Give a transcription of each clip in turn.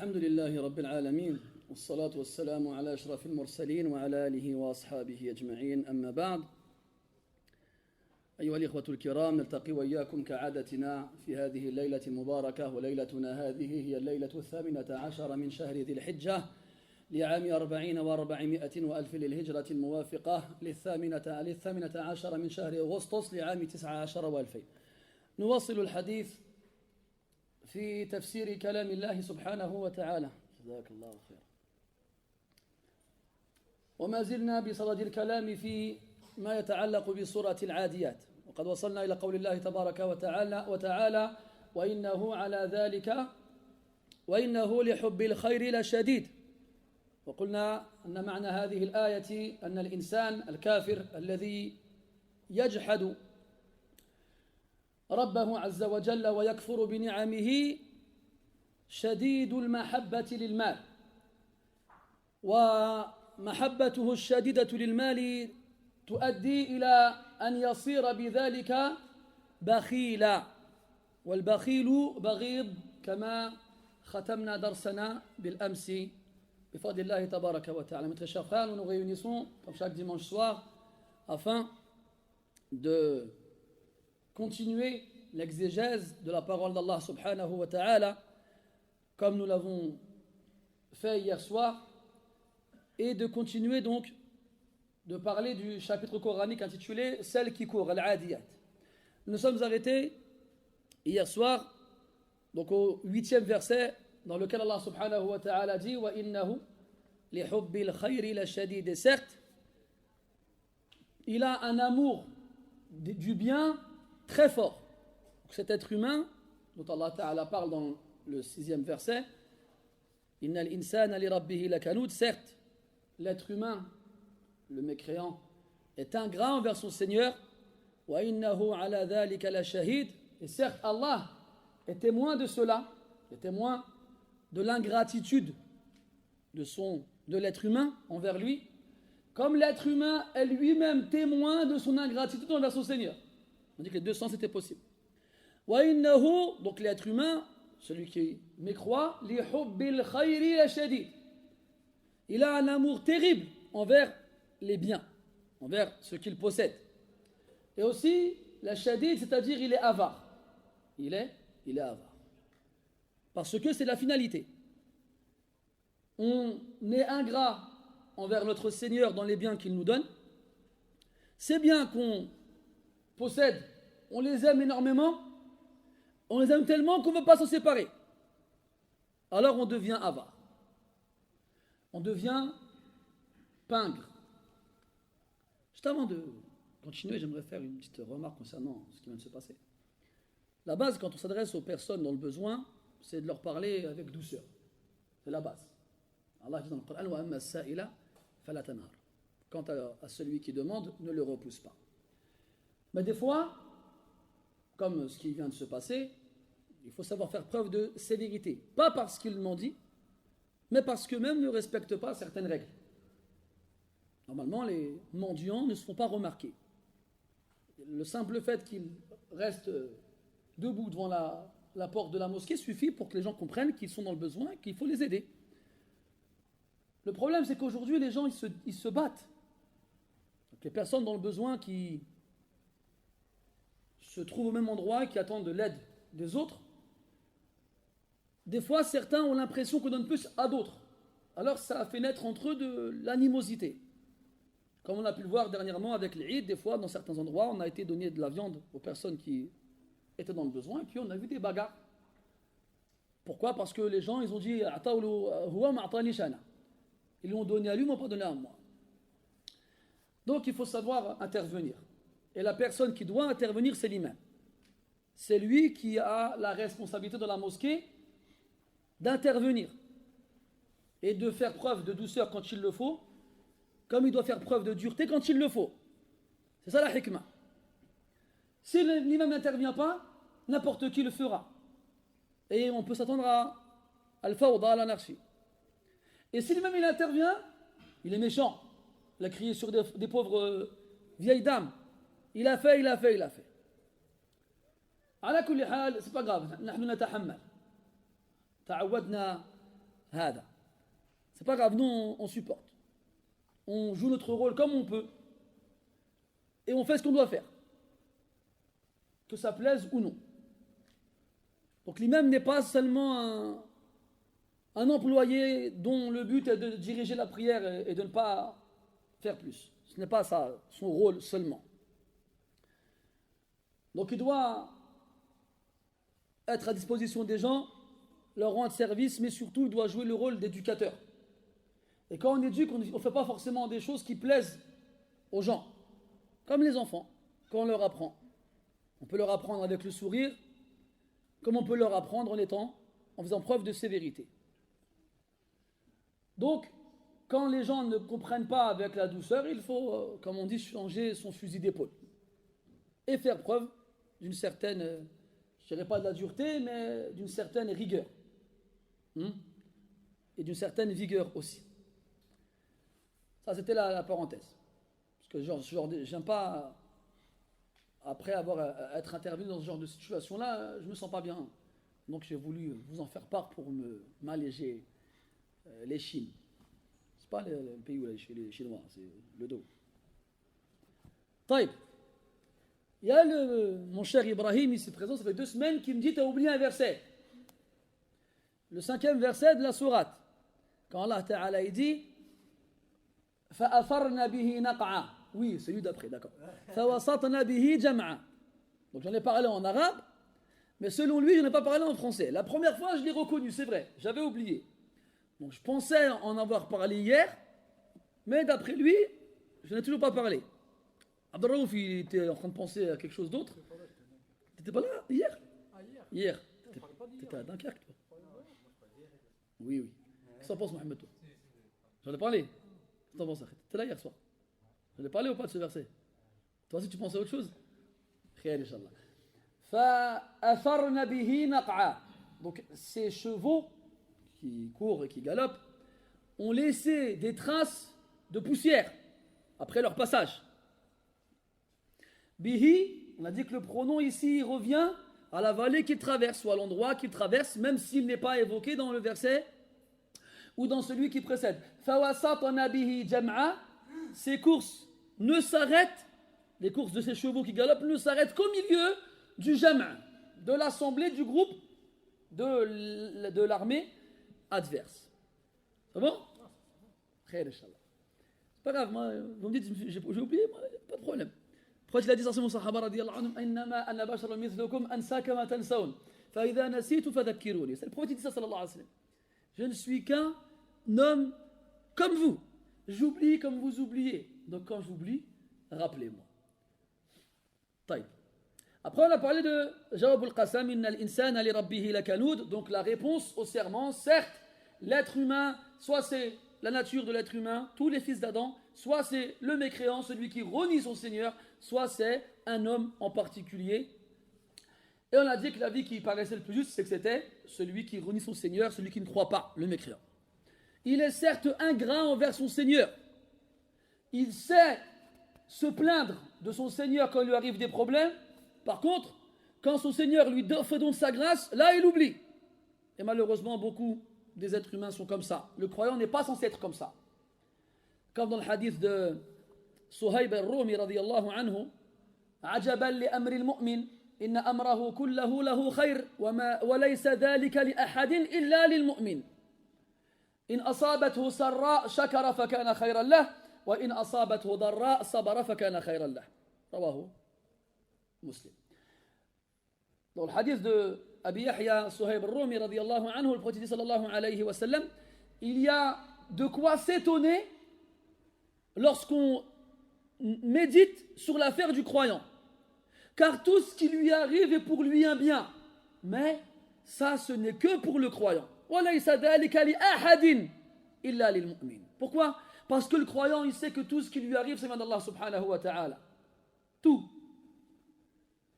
الحمد لله رب العالمين والصلاة والسلام على أشرف المرسلين وعلى آله وأصحابه أجمعين أما بعد أيها الإخوة الكرام نلتقي وإياكم كعادتنا في هذه الليلة المباركة وليلتنا هذه هي الليلة 18 من شهر ذي الحجة لعام 40 و400 وألف للهجرة الموافقة للثامنة عشر من شهر أغسطس لعام 19 و2000 نواصل الحديث في تفسير كلام الله سبحانه وتعالى جزاك الله خير وما زلنا بصدد الكلام في ما يتعلق بسورة العاديات وقد وصلنا إلى قول الله تبارك وتعالى وإنه على ذلك وإنه لحب الخير لشديد وقلنا أن معنى هذه الآية أن الإنسان الكافر الذي يجحد ربه عز وجل ويكفر بنعمه شديد المحبة للمال ومحبته الشديدة للمال تؤدي إلى أن يصير بذلك بخيلا والبخيل بغيض كما ختمنا درسنا بالأمس بفضل الله تبارك وتعالى. Mes très chers frères, nous nous réunissons comme chaque dimanche soir afin de continuer l'exégèse de la parole d'Allah subhanahu wa ta'ala comme nous l'avons fait hier soir et de continuer donc de parler du chapitre coranique intitulé Celle qui court, Al-Adiyat. Nous sommes arrêtés hier soir donc au 8e verset dans lequel Allah subhanahu wa ta'ala dit wa innahu li hubbil khayri la shadid. Et certes, il a un amour du bien très fort. Donc cet être humain dont Allah ta'ala parle dans le 6e verset, innal insana li rabbihi lakanud, certes, l'être humain, le mécréant, est ingrat envers son Seigneur, wa innahu ala dhalika la shahid, et certes Allah est témoin de cela, est témoin de l'ingratitude de l'être humain envers lui, comme l'être humain est lui-même témoin de son ingratitude envers son Seigneur. On dit que les deux sens étaient possibles. Wa innahu, donc l'être humain, celui qui mécroit, li hubbil khayri la shadid. Il a un amour terrible envers les biens, envers ce qu'il possède. Et aussi, la shadid, c'est-à-dire il est avare. Il est avare. Parce que c'est la finalité. On est ingrat envers notre Seigneur dans les biens qu'il nous donne. Ces biens qu'on possède, on les aime énormément, on les aime tellement qu'on ne veut pas s'en séparer. Alors on devient avare. On devient pingre. Juste avant de continuer, j'aimerais faire une petite remarque concernant ce qui vient de se passer. La base, quand on s'adresse aux personnes dans le besoin, c'est de leur parler avec douceur. C'est la base. Allah dit dans le Coran wa amma as-sa'ila fala tanhar. Quant à celui qui demande, ne le repousse pas. Mais des fois, comme ce qui vient de se passer, il faut savoir faire preuve de sévérité. Pas parce qu'il mendie, mais parce qu'eux-mêmes ne respectent pas certaines règles. Normalement, les mendiants ne se font pas remarquer. Le simple fait qu'ils restent debout devant la porte de la mosquée suffit pour que les gens comprennent qu'ils sont dans le besoin et qu'il faut les aider. Le problème, c'est qu'aujourd'hui, les gens, ils se battent. Donc, les personnes dans le besoin qui se trouvent au même endroit, qui attendent de l'aide des autres, des fois, certains ont l'impression qu'on donne plus à d'autres. Alors, ça a fait naître entre eux de l'animosité. Comme on a pu le voir dernièrement avec les Eid, des fois, dans certains endroits, on a été donné de la viande aux personnes qui étaient dans le besoin, et puis on a vu des bagarres. Pourquoi ? Parce que les gens, ils ont dit ils l'ont donné à lui, mais pas donné à moi. Donc il faut savoir intervenir. Et la personne qui doit intervenir, c'est l'imam. C'est lui qui a la responsabilité dans la mosquée d'intervenir et de faire preuve de douceur quand il le faut, comme il doit faire preuve de dureté quand il le faut. C'est ça la hikmah. Si l'imam n'intervient pas, n'importe qui le fera. Et on peut s'attendre à al-fawda, à l'anarchie. Et si l'imam il intervient, il est méchant. Il a crié sur des pauvres vieilles dames. Il a fait. على كل حال, c'est pas grave. نحن نتحمل. تعودنا هذا. C'est pas grave, nous on supporte. On joue notre rôle comme on peut. Et on fait ce qu'on doit faire. Que ça plaise ou non. Donc l'imam n'est pas seulement un employé dont le but est de diriger la prière et de ne pas faire plus. Ce n'est pas ça son rôle seulement. Donc il doit être à disposition des gens, leur rendre service, mais surtout il doit jouer le rôle d'éducateur. Et quand on éduque, on ne fait pas forcément des choses qui plaisent aux gens. Comme les enfants, quand on leur apprend. On peut leur apprendre avec le sourire, comme on peut leur apprendre en faisant preuve de sévérité. Donc, quand les gens ne comprennent pas avec la douceur, il faut, comme on dit, changer son fusil d'épaule. Et faire preuve d'une certaine, je ne dirais pas de la dureté, mais d'une certaine rigueur. Et d'une certaine vigueur aussi. Ça, c'était la parenthèse. Parce que j'aime pas, après être intervenu dans ce genre de situation-là, je ne me sens pas bien. Donc j'ai voulu vous en faire part pour m'alléger les chines. Ce n'est pas le pays où les Chinois, c'est le dos. Taïb. Il y a mon cher Ibrahim ici présent, ça fait 2 semaines, qui me dit: tu as oublié un verset. Le 5e verset de la sourate. Quand Allah Ta'ala dit فَأَثَرْنَ بِهِ نَقْعًا. Oui, celui d'après, d'accord. فَوَسَطْنَ بِهِ جَمْعًا. Donc j'en ai parlé en arabe, mais selon lui, je n'ai pas parlé en français. La première fois, je l'ai reconnu, c'est vrai, j'avais oublié. Donc je pensais en avoir parlé hier, mais d'après lui, je n'ai toujours pas parlé. Abdelraouf, il était en train de penser à quelque chose d'autre. Tu n'étais pas là hier? Hier. Tu étais à Dunkerque, toi? Oui, oui. Qu'est-ce que t'en penses, Mohamed, toi? J'en ai parlé. Qu'est-ce que t'en penses, tu étais là hier soir? J'en ai parlé ou pas de ce verset? Toi aussi, tu pensais à autre chose? Khayr, Inch'Allah. فَأَثَرْنَ بِهِ نَقْعًا. Donc, ces chevaux qui courent et qui galopent ont laissé des traces de poussière après leur passage. Bihi, on a dit que le pronom ici revient à la vallée qu'il traverse ou à l'endroit qu'il traverse, même s'il n'est pas évoqué dans le verset ou dans celui qui précède. فَوَسَطْنَ بِهِ جَمْعًا. Ces courses ne s'arrêtent, les courses de ces chevaux qui galopent ne s'arrêtent qu'au milieu du jam', de l'assemblée du groupe de l'armée adverse. C'est bon? Khayr, Inch'Allah. C'est pas grave, moi, vous me dites, j'ai oublié, moi, pas de problème. Pourquoi il a dit ça, c'est mon sahaba radiyallahu anhum, innama anna basharun mithlukum ansa kama tansaun fa idha nasitu fadhakkiruni. C'est le prophète qui dit ça, sallallahu alayhi wa sallam. Je ne suis qu'un homme comme vous. J'oublie comme vous oubliez. Donc quand j'oublie, rappelez-moi. Taïb. Après, on a parlé de Jawab al-Qasam, inna al-insana li rabbihi lakanud. Donc la réponse au serment, certes, l'être humain, soit c'est la nature de l'être humain, tous les fils d'Adam, soit c'est le mécréant, celui qui renie son Seigneur, soit c'est un homme en particulier. Et on a dit que la vie qui paraissait le plus juste, c'est que c'était celui qui renie son Seigneur, celui qui ne croit pas, le mécréant. Il est certes ingrat envers son Seigneur. Il sait se plaindre de son Seigneur quand il lui arrive des problèmes. Par contre, quand son Seigneur lui fait donc sa grâce, là il oublie. Et malheureusement, beaucoup des êtres humains sont comme ça. Le croyant n'est pas censé être comme ça. Comme dans le hadith de Suhayb al-Rumi radiyallahu anhu, عجبا لأمر المؤمن إن أمره كله له خير وليس ذلك لأحد إلا للمؤمن إن أصابته سراء شكر فكان خيرا له وإن أصابته ضراء صبر فكان خيرا له رواه مسلم. Dans le hadith de Abi Yahya Suhayb al-Rumi radiyallahu anhu, le prophète sallallahu alayhi wa sallam, il y a de quoi s'étonner lorsqu'on médite sur l'affaire du croyant. Car tout ce qui lui arrive est pour lui un bien. Mais ça, ce n'est que pour le croyant. Pourquoi? Parce que le croyant, il sait que tout ce qui lui arrive, c'est vient d'Allah subhanahu wa ta'ala. Tout.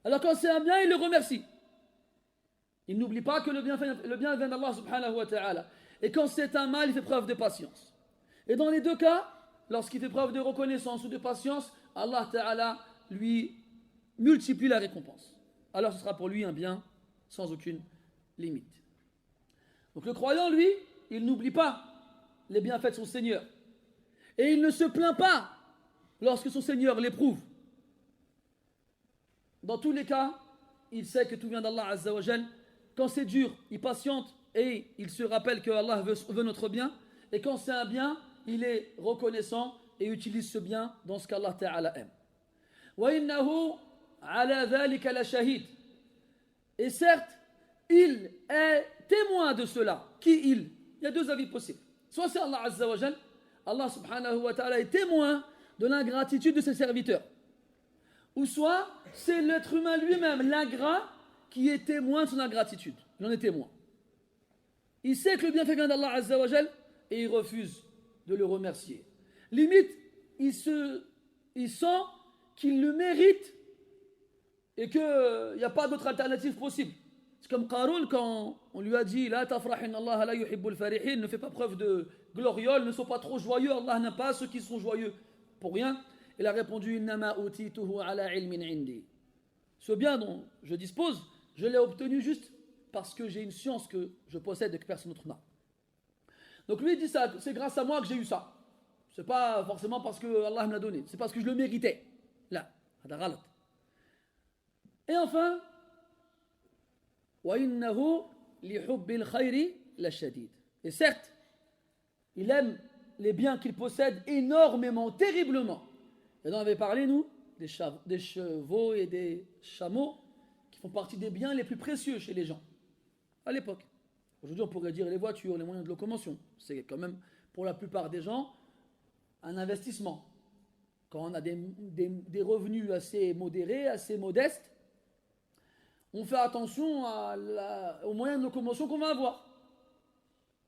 Alors quand c'est un bien, il le remercie. Il n'oublie pas que le bien vient d'Allah subhanahu wa ta'ala. Et quand c'est un mal, il fait preuve de patience. Et dans les deux cas, lorsqu'il fait preuve de reconnaissance ou de patience, Allah ta'ala lui multiplie la récompense. Alors ce sera pour lui un bien sans aucune limite. Donc le croyant, lui, il n'oublie pas les bienfaits de son Seigneur. Et il ne se plaint pas lorsque son Seigneur l'éprouve. Dans tous les cas, il sait que tout vient d'Allah Azza wa Jal. Quand c'est dur, il patiente et il se rappelle que Allah veut notre bien. Et quand c'est un bien, il est reconnaissant et utilise ce bien dans ce qu'Allah Ta'ala aime. وَإِنَّهُ عَلَى ذَلِكَ لَشَهِيدٌ. Et certes, il est témoin de cela. Qui il? Il y a deux avis possibles. Soit c'est Allah Azza wa Jal, Allah subhanahu wa ta'ala est témoin de l'ingratitude de ses serviteurs. Ou soit c'est l'être humain lui-même, l'ingrat, qui est témoin de son ingratitude. Il en est témoin. Il sait que le bienfait vient d'Allah Azza wa Jal et il refuse de le remercier. Limite, il sent qu'il le mérite et qu'il n'y a pas d'autre alternative possible. C'est comme Qaroun quand on lui a dit La tafrahin Allah la yuhibbul farihin, ne fais pas preuve de gloriole, ne sois pas trop joyeux, Allah n'aime pas ceux qui sont joyeux pour rien. Il a répondu Innama utituhu ala ilmin indi. Ce bien dont je dispose, je l'ai obtenu juste parce que j'ai une science que je possède et que personne d'autre n'a. Donc lui il dit ça, c'est grâce à moi que j'ai eu ça. C'est pas forcément parce que Allah me l'a donné, c'est parce que je le méritais. Là, et enfin, وَإِنَّهُ لِحُبِّ الْخَيْرِ لَشَدِيدٌ. Et certes, il aime les biens qu'il possède énormément, terriblement. Et on avait parlé, nous, des chevaux et des chameaux qui font partie des biens les plus précieux chez les gens, à l'époque. Aujourd'hui, on pourrait dire les voitures, les moyens de locomotion. C'est quand même, pour la plupart des gens, un investissement. Quand on a des revenus assez modérés, assez modestes, on fait attention aux moyens de locomotion qu'on va avoir.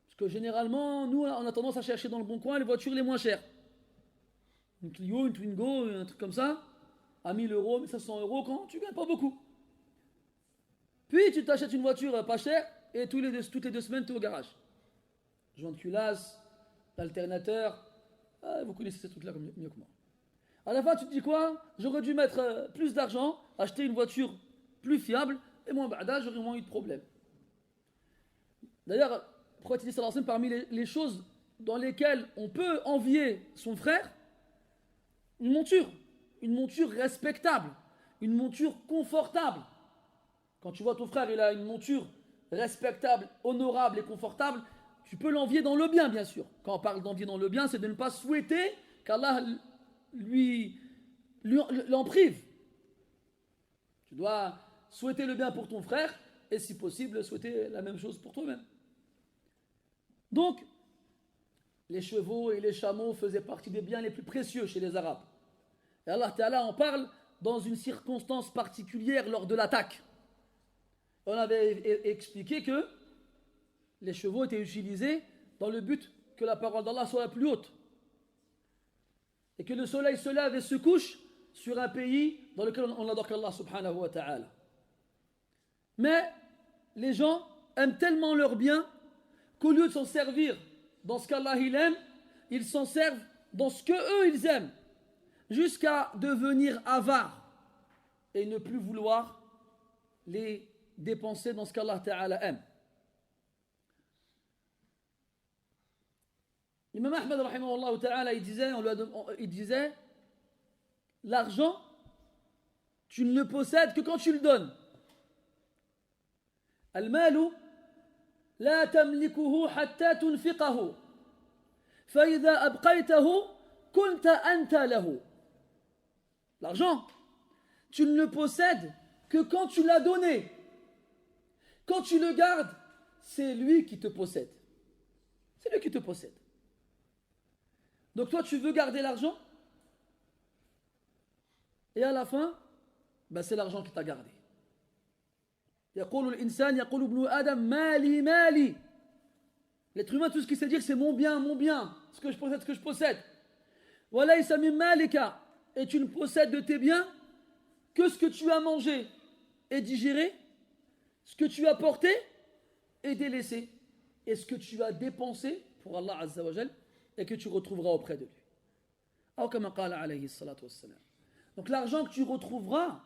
Parce que généralement, nous, on a tendance à chercher dans le bon coin les voitures les moins chères. Une Clio, une Twingo, un truc comme ça, à 1000 euros, 1500 euros, quand tu ne gagnes pas beaucoup. Puis tu t'achètes une voiture pas chère et toutes les deux semaines, tu es au garage. Joint de culasse, l'alternateur, vous connaissez ces trucs-là mieux que moi. À la fin, tu te dis quoi? J'aurais dû mettre plus d'argent, acheter une voiture plus fiable, et moi, j'aurais moins eu de problème. D'ailleurs, le prophète sallallahu alayhi wa sallam, parmi les choses dans lesquelles on peut envier son frère, une monture respectable, une monture confortable. Quand tu vois ton frère, il a une monture respectable, honorable et confortable, tu peux l'envier dans le bien, bien sûr. Quand on parle d'envier dans le bien, c'est de ne pas souhaiter qu'Allah l'en prive. Tu dois souhaiter le bien pour ton frère et si possible souhaiter la même chose pour toi-même. Donc, les chevaux et les chameaux faisaient partie des biens les plus précieux chez les Arabes. Et Allah Ta'ala en parle dans une circonstance particulière lors de l'attaque. On avait expliqué que les chevaux étaient utilisés dans le but que la parole d'Allah soit la plus haute. Et que le soleil se lève et se couche sur un pays dans lequel on n'adore qu'Allah subhanahu wa ta'ala. Mais les gens aiment tellement leurs biens qu'au lieu de s'en servir dans ce qu'Allah il aime, ils s'en servent dans ce que eux ils aiment, jusqu'à devenir avares et ne plus vouloir les dépenser dans ce qu'Allah ta'ala aime. L'imam Ahmed rahimahullah ta'ala il disait l'argent tu ne le possèdes que quand tu le donnes. المال لا تملكه حتى تنفقه فإذا أبقيته كنت أنت له. L'argent, tu ne le possèdes que quand tu l'as donné. Quand tu le gardes, c'est lui qui te possède. C'est lui qui te possède. Donc toi, tu veux garder l'argent et à la fin, c'est l'argent qui t'a gardé. يقول الإنسان يقول ابن آدم مالي مالي. L'être humain, tout ce qu'il sait dire, c'est mon bien, ce que je possède. وليس من مالك. Et tu ne possèdes de tes biens que ce que tu as mangé et digéré, ce que tu as porté et délaissé, et ce que tu as dépensé pour Allah Azza wa Jal et que tu retrouveras auprès de lui. أو كما قال عليه الصلاة والسلام. Donc l'argent que tu retrouveras,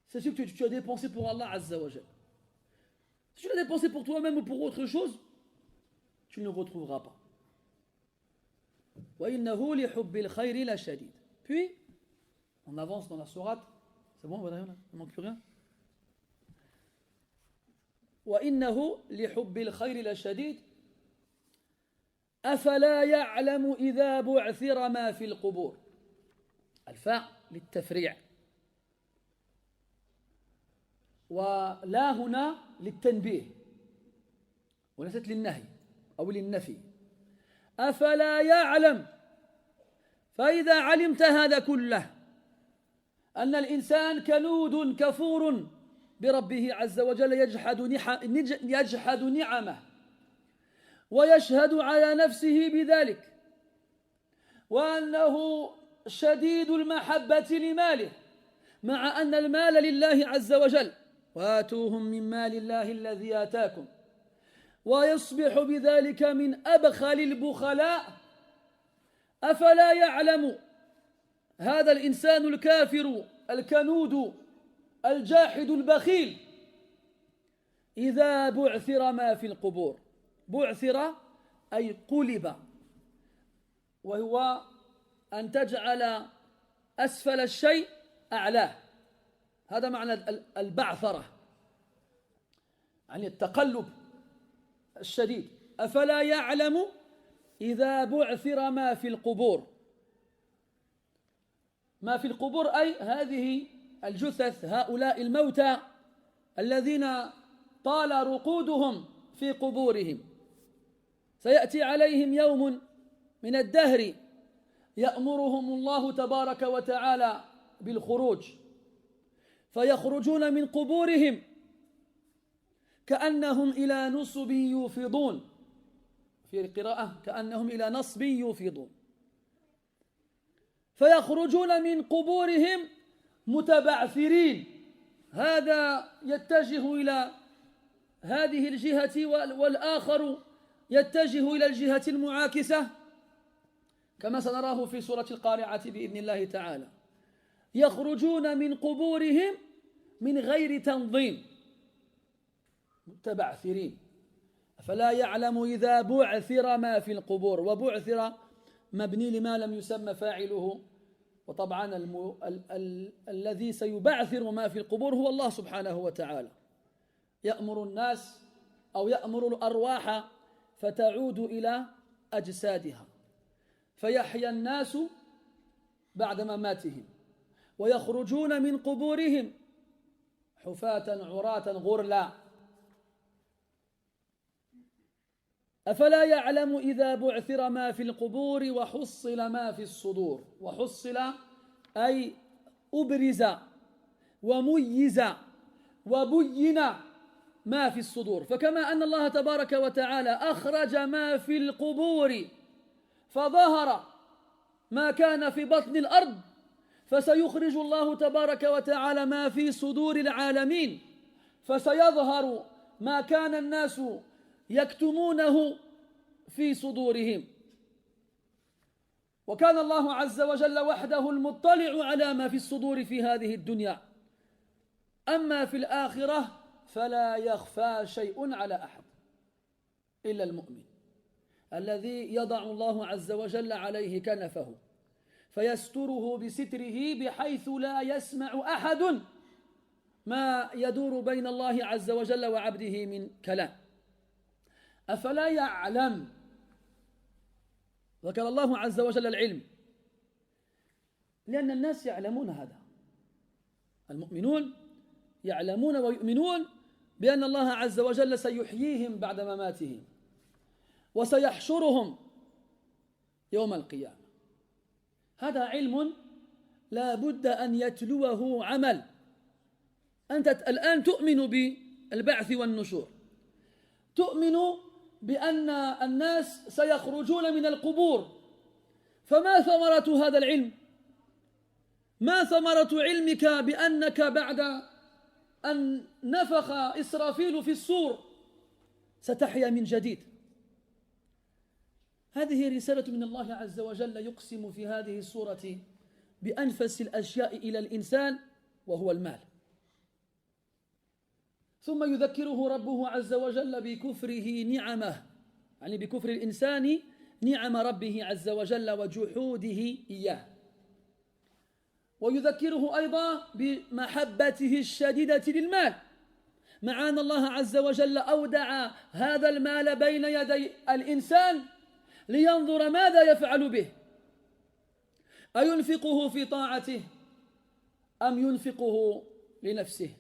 c'est ce que tu as dépensé pour Allah Azza wa Jal. Si tu l'as dépensé pour toi-même ou pour autre chose, tu ne le retrouveras pas. وَإِنَّهُ لِحُبِّ الْخَيْرِ لَشَدِيدٌ. Puis, on avance dans la sourate. C'est bon, il ne manque plus rien. وَإِنَّهُ لِحُبِّ الْخَيْرِ لَشَدِيدٌ أَفَلَا يَعْلَمُ إِذَا بُعْثِرَ مَا فِي الْقُبُورِ. الفاء للتفريع، ولا هنا للتنبيه وليست للنهي أو للنفي. أفلا يعلم، فإذا علمت هذا كله أن الإنسان كنود كفور بربه عز وجل، يجحد نعمه ويشهد على نفسه بذلك، وأنه شديد المحبة لماله، مع أن المال لله عز وجل، وآتوهم من مال الله الذي آتاكم، ويصبح بذلك من أبخل البخلاء. أفلا يعلم هذا الإنسان الكافر الكنود الجاحد البخيل إذا بعثر ما في القبور. بعثر أي قلب، وهو أن تجعل أسفل الشيء أعلاه، هذا معنى البعثرة، يعني التقلب الشديد. أفلا يعلم إذا بعثر ما في القبور. ما في القبور أي هذه الجثث، هؤلاء الموتى الذين طال رقودهم في قبورهم. سيأتي عليهم يوم من الدهر يأمرهم الله تبارك وتعالى بالخروج، فيخرجون من قبورهم كأنهم إلى نصب يوفضون، في قراءة كأنهم إلى نصب يوفضون. فيخرجون من قبورهم متبعثرين، هذا يتجه إلى هذه الجهة والآخر يتجه إلى الجهة المعاكسة، كما سنراه في سورة القارعة بإذن الله تعالى. يخرجون من قبورهم من غير تنظيم، متبعثرين. فلا يعلم إذا بعثر ما في القبور. وبعثر مبني لما لم يسمى فاعله، وطبعا الذي سيبعثر ما في القبور هو الله سبحانه وتعالى. يأمر الناس أو يأمر الأرواح فتعود إلى أجسادها، فيحيا الناس بعد مماتهم، ويخرجون من قبورهم حفاة عراة غرلا. أفلا يعلم إذا بعثر ما في القبور وحصل ما في الصدور. وحصل أي أبرز وميز وبين ما في الصدور. فكما أن الله تبارك وتعالى أخرج ما في القبور فظهر ما كان في بطن الأرض، فسيخرج الله تبارك وتعالى ما في صدور العالمين، فسيظهر ما كان الناس يكتمونه في صدورهم. وكان الله عز وجل وحده المطلع على ما في الصدور في هذه الدنيا، أما في الآخرة فلا يخفى شيء على أحد إلا المؤمن الذي يضع الله عز وجل عليه كنفه فيستره بستره، بحيث لا يسمع أحد ما يدور بين الله عز وجل وعبده من كلام. أفلا يعلم، ذكر الله عز وجل العلم لأن الناس يعلمون هذا، المؤمنون يعلمون ويؤمنون بأن الله عز وجل سيحييهم بعد مماتهم وسيحشرهم يوم القيامة. هذا علم لا بد أن يتلوه عمل. أنت الآن تؤمن بالبعث والنشور، تؤمن بأن الناس سيخرجون من القبور، فما ثمرة هذا العلم؟ ما ثمرة علمك بأنك بعد أن نفخ إسرافيل في الصور ستحيا من جديد؟ هذه رسالة من الله عز وجل يقسم في هذه السورة بأنفس الأشياء إلى الإنسان وهو المال، ثم يذكره ربه عز وجل بكفره نعمه يعني بكفر الإنسان نعم ربه عز وجل وجحوده إياه. ويذكره أيضا بمحبته الشديدة للمال، مع أن الله عز وجل أودع هذا المال بين يدي الإنسان لينظر ماذا يفعل به، أينفقه في طاعته أم ينفقه لنفسه.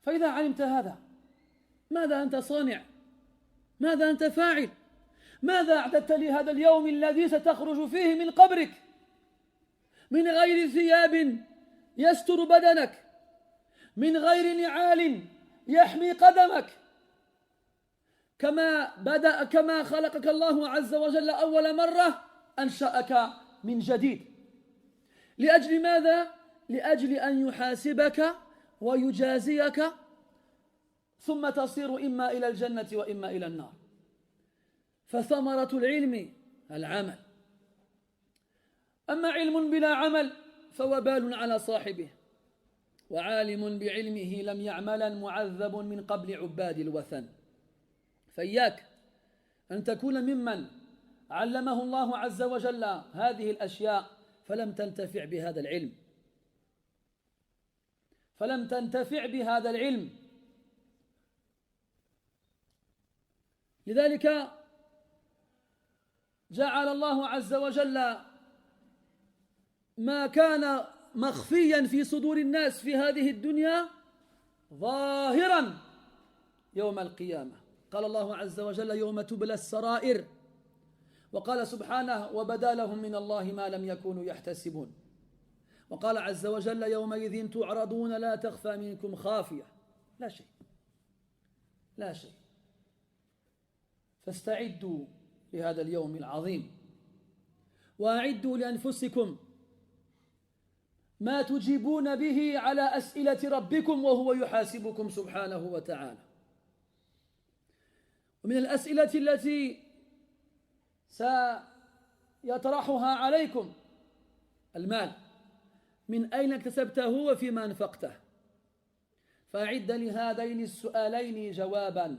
فإذا علمت هذا، ماذا أنت صانع؟ ماذا أنت فاعل؟ ماذا أعددت لهذا اليوم الذي ستخرج فيه من قبرك من غير ثياب يستر بدنك، من غير نعال يحمي قدمك، كما خلقك الله عز وجل أول مرة أنشأك من جديد. لأجل ماذا؟ لأجل أن يحاسبك ويجازيك، ثم تصير إما إلى الجنة وإما إلى النار. فثمرة العلم العمل. أما علم بلا عمل فوبال على صاحبه، وعالم بعلمه لم يعملا معذب من قبل عباد الوثن. فإياك أن تكون ممن علمه الله عز وجل هذه الأشياء فلم تنتفع بهذا العلم، فلم تنتفع بهذا العلم. لذلك جعل الله عز وجل ما كان مخفيا في صدور الناس في هذه الدنيا ظاهرا يوم القيامة. قال الله عز وجل: يوم تبلى السرائر. وقال سبحانه: وبدا لهم من الله ما لم يكونوا يحتسبون. وقال عز وجل: يومئذ تعرضون لا تخفى منكم خافية. لا شيء، لا شيء. فاستعدوا لهذا اليوم العظيم، وأعدوا لأنفسكم ما تجيبون به على أسئلة ربكم وهو يحاسبكم سبحانه وتعالى. ومن الأسئلة التي سيطرحها عليكم المال: من أين اكتسبته وفيما أنفقته؟ فأعد لهذين السؤالين جوابا،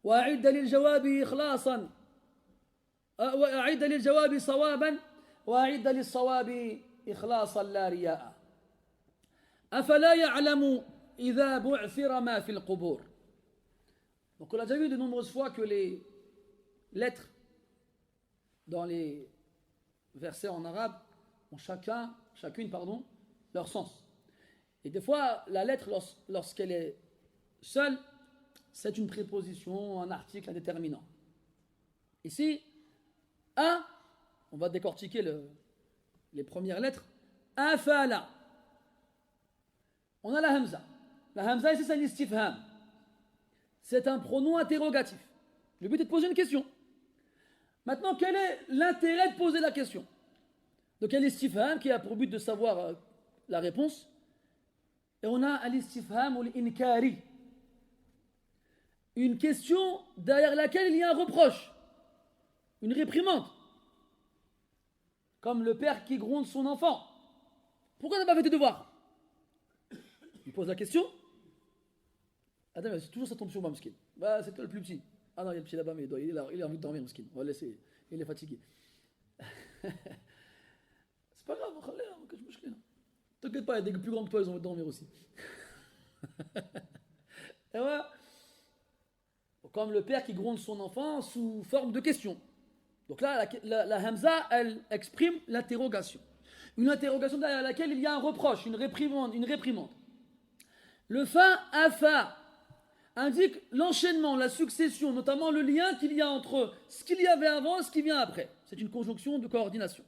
وأعد للجواب إخلاصا، وأعد للجواب صوابا، وأعد للصواب إخلاصا لا رياء. أفلا يعلم إذا بعثر ما في القبور. Donc on a déjà vu de nombreuses fois que les lettres dans les versets en arabe ont chacune, leur sens. Et des fois, la lettre, lorsqu'elle est seule, c'est une préposition, un article, un déterminant. Ici, A, on va décortiquer les premières lettres. Afala. On a la hamza. La hamza, ici, c'est un istifham. C'est un pronom interrogatif. Le but est de poser une question. Maintenant, quel est l'intérêt de poser la question? Donc, il y a l'istifham qui a pour but de savoir la réponse. Et on a l'istifham ou l'inkari. Une question derrière laquelle il y a un reproche, une réprimande. Comme le père qui gronde son enfant. Pourquoi tu n'as pas fait tes devoirs? Il pose la question. Attends, mais toujours ça tombe sur moi, Mskin. Bah, c'est toi le plus petit. Ah non, il y a le petit là-bas, mais il a envie de dormir, Mskin. On va le laisser. Il est fatigué. C'est pas grave, t'inquiète pas, il y a des plus grands que toi, ils ont envie de dormir aussi. Et voilà. Comme le père qui gronde son enfant sous forme de question. Donc là, la hamza, elle exprime l'interrogation. Une interrogation derrière laquelle il y a un reproche, une réprimande. Le fa, afa, indique l'enchaînement, la succession, notamment le lien qu'il y a entre ce qu'il y avait avant et ce qui vient après. C'est une conjonction de coordination.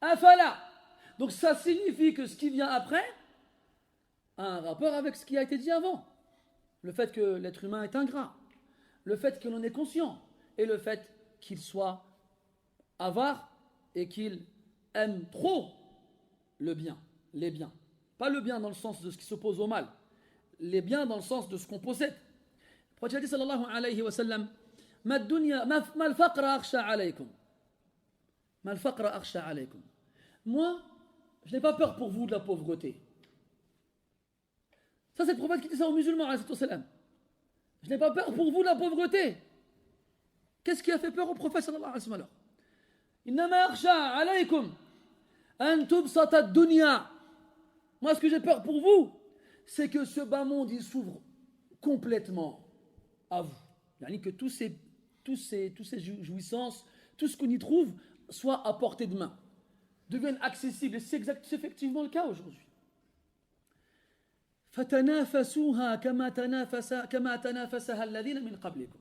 Afala, donc ça signifie que ce qui vient après a un rapport avec ce qui a été dit avant. Le fait que l'être humain est ingrat, le fait que l'on est conscient, et le fait qu'il soit avare et qu'il aime trop le bien, les biens. Pas le bien dans le sens de ce qui s'oppose au mal, les biens dans le sens de ce qu'on possède. Le prophète a dit sallallahu alayhi wa sallam: Ma al-faqra akhsha alaykum. Ma al-faqra akhsha alaykum. Moi, je n'ai pas peur pour vous de la pauvreté. Ça, c'est le prophète qui dit ça aux musulmans, alayhi salam. Je n'ai pas peur pour vous de la pauvreté. Qu'est-ce qui a fait peur au prophète sallallahu alayhi wa sallam alors? Innama yakhsha alaykum an tubsata ad-dunya. Moi, ce que j'ai peur pour vous, c'est que ce bas monde, il s'ouvre complètement à vous. C'est-à-dire que tous ces jouissances, tout ce qu'on y trouve, soit à portée de main, deviennent accessibles. Et c'est effectivement le cas aujourd'hui. فَتَنَافَسُوهَا كَمَا تَنَافَسَهَا الَّذِينَ مِنْ قَبْلِكُمْ.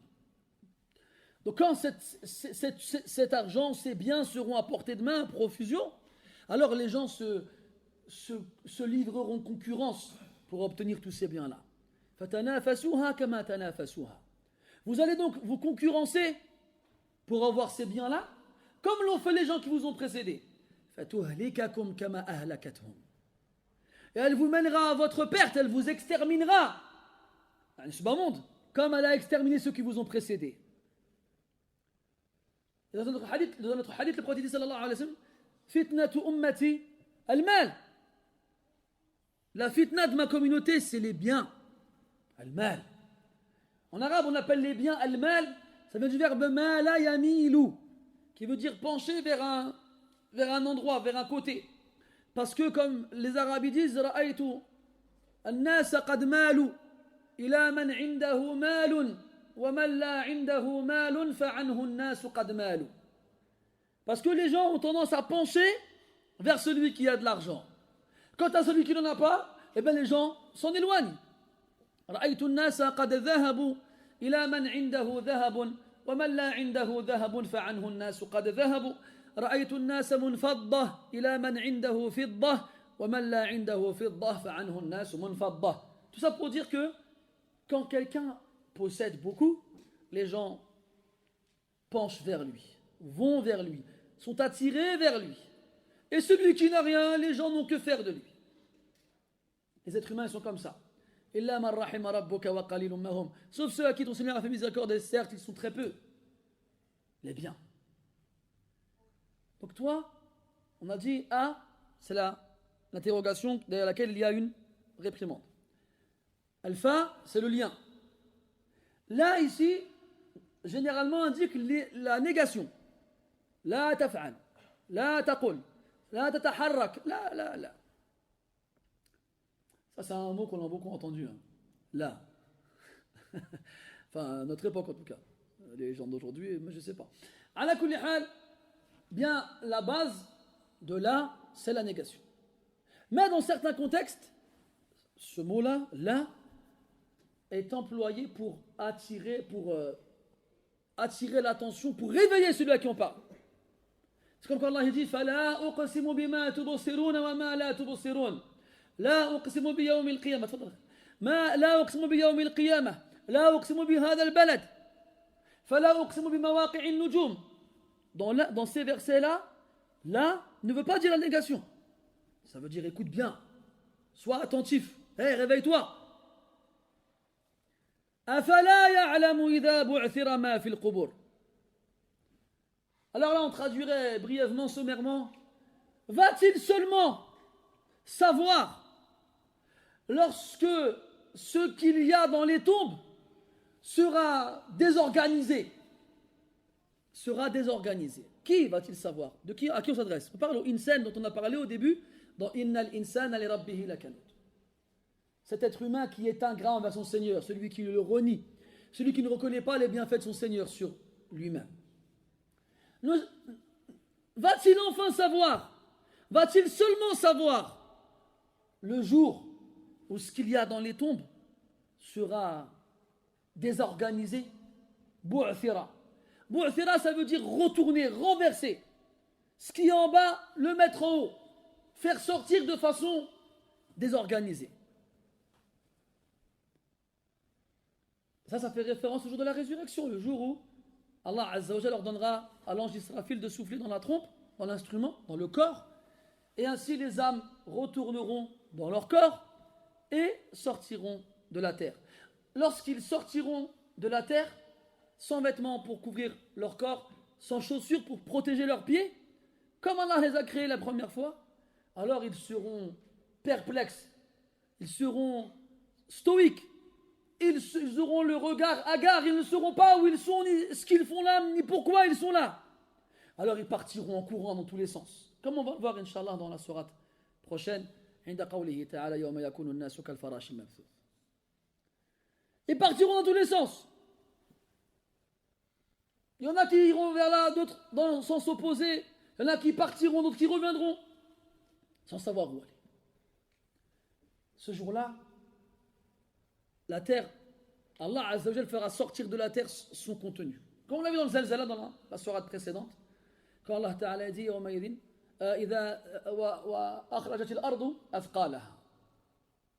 Donc quand cet argent, ces biens seront à portée de main, à profusion, alors les gens se livreront concurrence pour obtenir tous ces biens-là. فَتَنَافَسُوهَا كَمَا تَنَافَسُوهَا. Vous allez donc vous concurrencer pour avoir ces biens-là, comme l'ont fait les gens qui vous ont précédés. فَتُهْلِكَكُمْ كَمَا أَهْلَكَتْهُمْ. Et elle vous mènera à votre perte, elle vous exterminera. Ce bas monde, comme elle a exterminé ceux qui vous ont précédés. Dans notre hadith, le prophète dit sallallahu alayhi wa sallam, fitnatu ummati al-mal. La fitna de ma communauté, c'est les biens. Al-mal. En arabe, on appelle les biens al-mal, ça vient du verbe mala yamilu, qui veut dire pencher vers un endroit, vers un côté. Parce que comme les Arabes disent, ra'aytu an-nas qad malu ila man 'indahu malun wa man la 'indahu malun fa 'anhu an-nas qad malu. Parce que les gens ont tendance à pencher vers celui qui a de l'argent. Quant à celui qui n'en a pas, eh bien les gens s'en éloignent. رأيت الناس قد ذهبوا إلى من عنده ذهب ومن لا عنده ذهب فعنه الناس قد ذهبوا رأيت الناس منفضة إلى من عنده فضة ومن لا عنده فضة فعنه الناس منفضة. Tout ça pour dire que quand quelqu'un possède beaucoup, les gens penchent vers lui, vont vers lui, sont attirés vers lui. Et celui qui n'a rien, les gens n'ont que faire de lui. Les êtres humains, ils sont comme ça. Sauf ceux à qui ton Seigneur a fait miséricorde, et certes, ils sont très peu. Les biens. Donc toi, on a dit A, c'est l'interrogation derrière laquelle il y a une réprimande. Alpha, c'est le lien. Là, ici, généralement indique la négation. La taf'al, la taqul, la tataharrak, la. Ça, c'est un mot qu'on a beaucoup entendu. Hein. Là. Enfin, à notre époque en tout cas. Les gens d'aujourd'hui, moi je ne sais pas. Ala kulli hal, bien, la base de là, c'est la négation. Mais dans certains contextes, ce mot-là, là, est employé pour attirer l'attention, pour réveiller celui à qui on parle. C'est comme quand Allah dit فَلَا أُقْسِمُ بِمَا تُبْصِرُونَ وَمَا لَا تُبْصِرُونَ لا أقسم بيوم القيامة تفضل لا أقسم بيوم القيامة لا أقسم بهذا البلد فلا أقسم بمواقع النجوم. Dans ces versets-là, là ne veut pas dire la négation. Ça veut dire écoute bien, sois attentif, hey, réveille-toi. أفلا يعلم إذا بعثر ما في القبور. Alors là on traduirait brièvement, sommairement, va-t-il seulement savoir lorsque ce qu'il y a dans les tombes sera désorganisé. Qui va-t-il savoir? À qui on s'adresse? On parle au insan dont on a parlé au début dans Innal insana li rabbihi lakanut. Cet être humain qui est ingrat envers son Seigneur, celui qui le renie, celui qui ne reconnaît pas les bienfaits de son Seigneur sur lui-même. Va-t-il enfin savoir? Va-t-il seulement savoir le jour où ce qu'il y a dans les tombes sera désorganisé? Bu'thira. Bu'thira, ça veut dire retourner, renverser. Ce qui est en bas, le mettre en haut. Faire sortir de façon désorganisée. Ça fait référence au jour de la résurrection, le jour où Allah Azza wa Jalla ordonnera à l'ange Israfil de souffler dans la trompe, dans l'instrument, dans le corps, et ainsi les âmes retourneront dans leur corps et sortiront de la terre. Lorsqu'ils sortiront de la terre, sans vêtements pour couvrir leur corps, sans chaussures pour protéger leurs pieds, comme Allah les a créés la première fois, alors ils seront perplexes, ils seront stoïques, ils auront le regard hagard, ils ne sauront pas où ils sont, ni ce qu'ils font là, ni pourquoi ils sont là. Alors ils partiront en courant dans tous les sens. Comme on va le voir, Inch'Allah, dans la sourate prochaine. Ils partiront dans tous les sens. Il y en a qui iront vers là, d'autres dans le sens opposé. Il y en a qui partiront, d'autres qui reviendront, sans savoir où aller. Ce jour-là, la terre, Allah Azza wa Jal fera sortir de la terre son contenu. Comme on l'a vu dans le Zalzala, dans la sourate précédente, quand Allah Ta'ala dit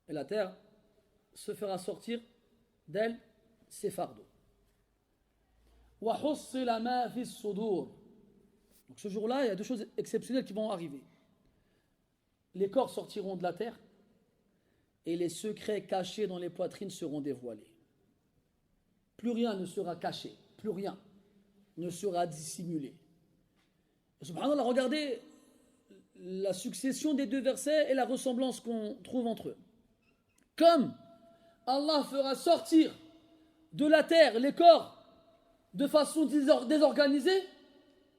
et la terre se fera sortir d'elle ses fardeaux. Donc ce jour-là, il y a deux choses exceptionnelles qui vont arriver. Les corps sortiront de la terre et les secrets cachés dans les poitrines seront dévoilés. Plus rien ne sera caché, plus rien ne sera dissimulé. Et subhanallah, regardez la succession des deux versets et la ressemblance qu'on trouve entre eux. Comme Allah fera sortir de la terre les corps de façon désorganisée,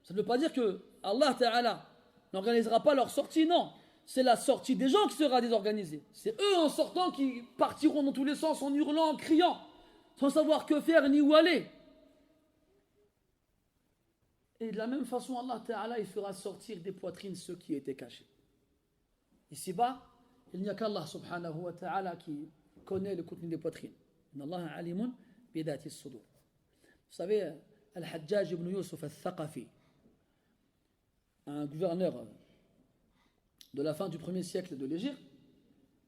ça ne veut pas dire que Allah Ta'ala n'organisera pas leur sortie, non. C'est la sortie des gens qui sera désorganisée. C'est eux en sortant qui partiront dans tous les sens en hurlant, en criant, sans savoir que faire ni où aller. Et de la même façon, Allah Ta'ala, il fera sortir des poitrines ceux qui étaient cachés. Ici-bas, il n'y a qu'Allah Subhanahu wa Ta'ala qui connaît le contenu des poitrines. Inna Allah alimun bidati as-sudur. Vous savez, Al-Hajjaj ibn Yusuf al-Thaqafi, un gouverneur de la fin du 1er siècle de l'Égypte,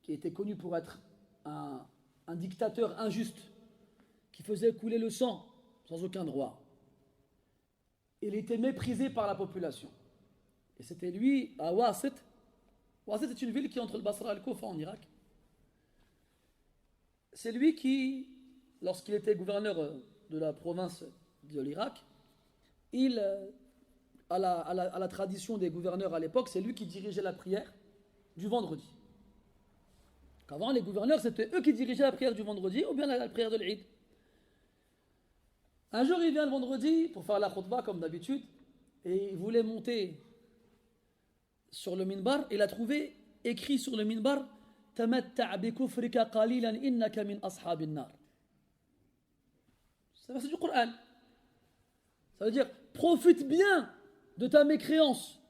qui était connu pour être un dictateur injuste, qui faisait couler le sang sans aucun droit. Il était méprisé par la population. Et c'était lui, à Wasit. Wasit est une ville qui est entre le Basra et le Koufa en Irak. C'est lui qui, lorsqu'il était gouverneur de la province de l'Irak, à la tradition des gouverneurs à l'époque, c'est lui qui dirigeait la prière du vendredi. Qu'avant, les gouverneurs, c'était eux qui dirigeaient la prière du vendredi ou bien la prière de l'Eid. Un jour, il vient le vendredi pour faire la khutbah comme d'habitude et il voulait monter sur le minbar. Il a trouvé écrit sur le minbar Tamatta' bi kufrika qalilan innaka min ashabin nar. C'est du Coran. Ça veut dire profite bien de ta mécréance,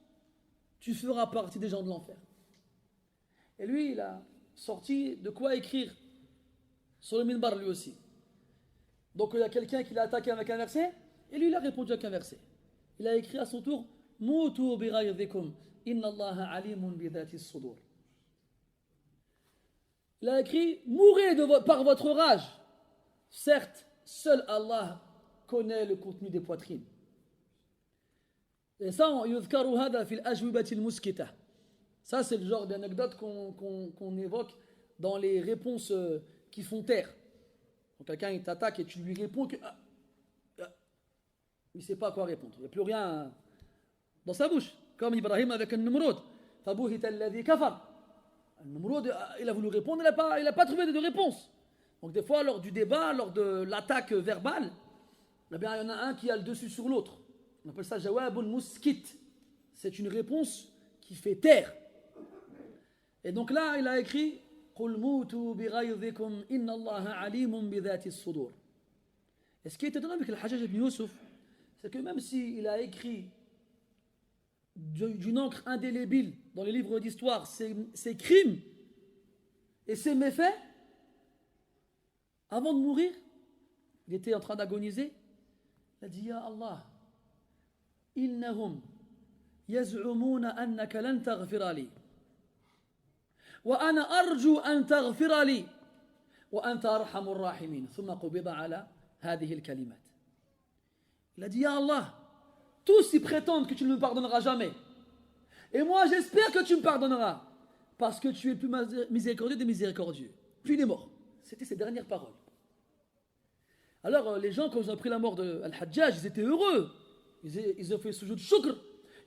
tu feras partie des gens de l'enfer. Et lui, il a sorti de quoi écrire sur le minbar lui aussi. Donc il y a quelqu'un qui l'a attaqué avec un verset, et lui il a répondu avec un verset. Il a écrit à son tour Moutu bi ghayzikum inna Allaha alimun bi dhati as-sudur. Il a écrit mourrez par votre rage. Certes, seul Allah connaît le contenu des poitrines. Et ça, ça c'est le genre d'anecdote qu'on évoque dans les réponses qui font taire. Quand quelqu'un il t'attaque et tu lui réponds que il ne sait pas quoi répondre. Il n'y a plus rien dans sa bouche. Comme Ibrahim avec un Numrud. Numrud, il a voulu répondre, il n'a pas trouvé de réponse. Donc des fois, lors du débat, lors de l'attaque verbale, eh bien, il y en a un qui a le dessus sur l'autre. On appelle ça Jawabun Muskit. C'est une réponse qui fait taire. Et donc là, il a écrit قُلْ مُوتُوا بِغَيْظِكُمْ إِنَّ اللَّهَ عَلِيمٌ بِذَاتِ الصُّدُورِ. Et ce qui est étonnant avec le Hajjaj ibn Yusuf, c'est que même s'il a écrit d'une encre indélébile dans les livres d'histoire ses crimes et ses méfaits, avant de mourir, il était en train d'agoniser. Il a dit Ya Allah, innahum yaz'umuna annaka lan taghfira li wa ana arju an taghfira li wa anta arhamur rahimin. Thumma qubida ala hadhihi al-kalimat. Il a dit Ya Allah, tous y prétendent que tu ne me pardonneras jamais. Et moi j'espère que tu me pardonneras parce que tu es le plus miséricordieux des miséricordieux. Puis il est mort. C'était ses dernières paroles. Alors les gens, quand ils ont appris la mort de Al-Hajjaj, ils étaient heureux. Ils ont fait sujoud shukr.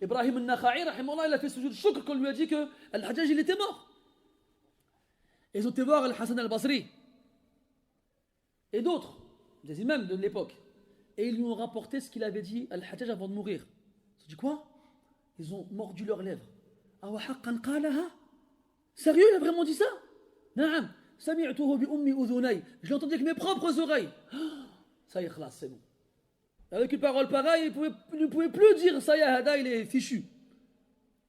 Ibrahim al-Nakha'i, rahimahullah, il a fait sujoud shukr quand on lui a dit que Al-Hajjaj, il était mort. Et ils ont été voir Al-Hassan al-Basri. et d'autres, des imams de l'époque. Et ils lui ont rapporté ce qu'il avait dit à Al-Hajjaj avant de mourir. Ils ont dit quoi? Ils ont mordu leurs lèvres. Ah wa haqqan qalaha? Sérieux, il a vraiment dit ça? Naam, sami'tuhu bi ummi udhunay. Je l'ai entendu avec mes propres oreilles. Ça y est, khlas, c'est bon. Avec une parole pareille, il ne pouvait plus dire ça y est, Hada, il est fichu.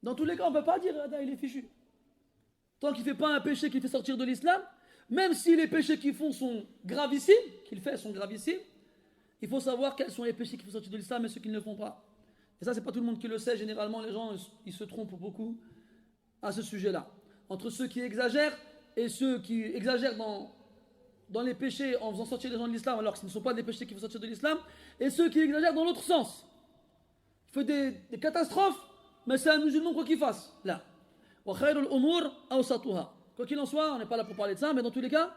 Dans tous les cas, on ne peut pas dire Hada, il est fichu. Tant qu'il ne fait pas un péché qui fait sortir de l'islam, même si les péchés qu'il fait sont gravissimes, il faut savoir quels sont les péchés qui font sortir de l'islam et ceux qui ne le font pas. Et ça, c'est pas tout le monde qui le sait. Généralement, les gens, ils se trompent beaucoup à ce sujet-là. Entre ceux qui exagèrent et ceux qui exagèrent dans les péchés en faisant sortir les gens de l'islam alors que ce ne sont pas des péchés qui font sortir de l'islam, et ceux qui exagèrent dans l'autre sens. Il fait des catastrophes, mais c'est un musulman quoi qu'il fasse. Là. Wa khayrul umur awsatuha. Quoi qu'il en soit, on n'est pas là pour parler de ça, mais dans tous les cas,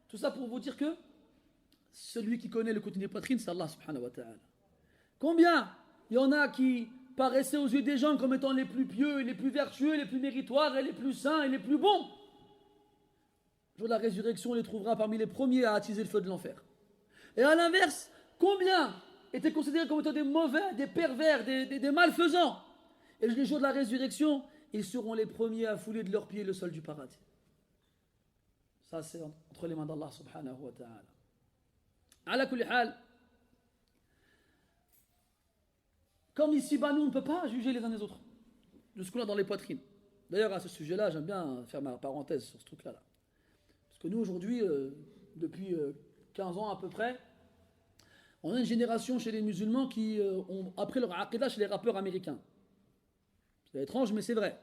tout ça pour vous dire que celui qui connaît le contenu des poitrines, c'est Allah subhanahu wa ta'ala. Combien il y en a qui paraissaient aux yeux des gens comme étant les plus pieux, et les plus vertueux, les plus méritoires, et les plus saints, et les plus bons. Le jour de la résurrection, on les trouvera parmi les premiers à attiser le feu de l'enfer. Et à l'inverse, combien étaient considérés comme étant des mauvais, des pervers, des malfaisants? Et le jour de la résurrection, ils seront les premiers à fouler de leurs pieds le sol du paradis. Ça, c'est entre les mains d'Allah subhanahu wa ta'ala. Ala kulli hal, comme ici, nous on ne peut pas juger les uns les autres de ce qu'on a dans les poitrines. D'ailleurs, à ce sujet-là, j'aime bien faire ma parenthèse sur ce truc-là. Parce que nous, aujourd'hui, depuis 15 ans à peu près, on a une génération chez les musulmans qui ont appris leur aqidah chez les rappeurs américains. C'est étrange, mais c'est vrai.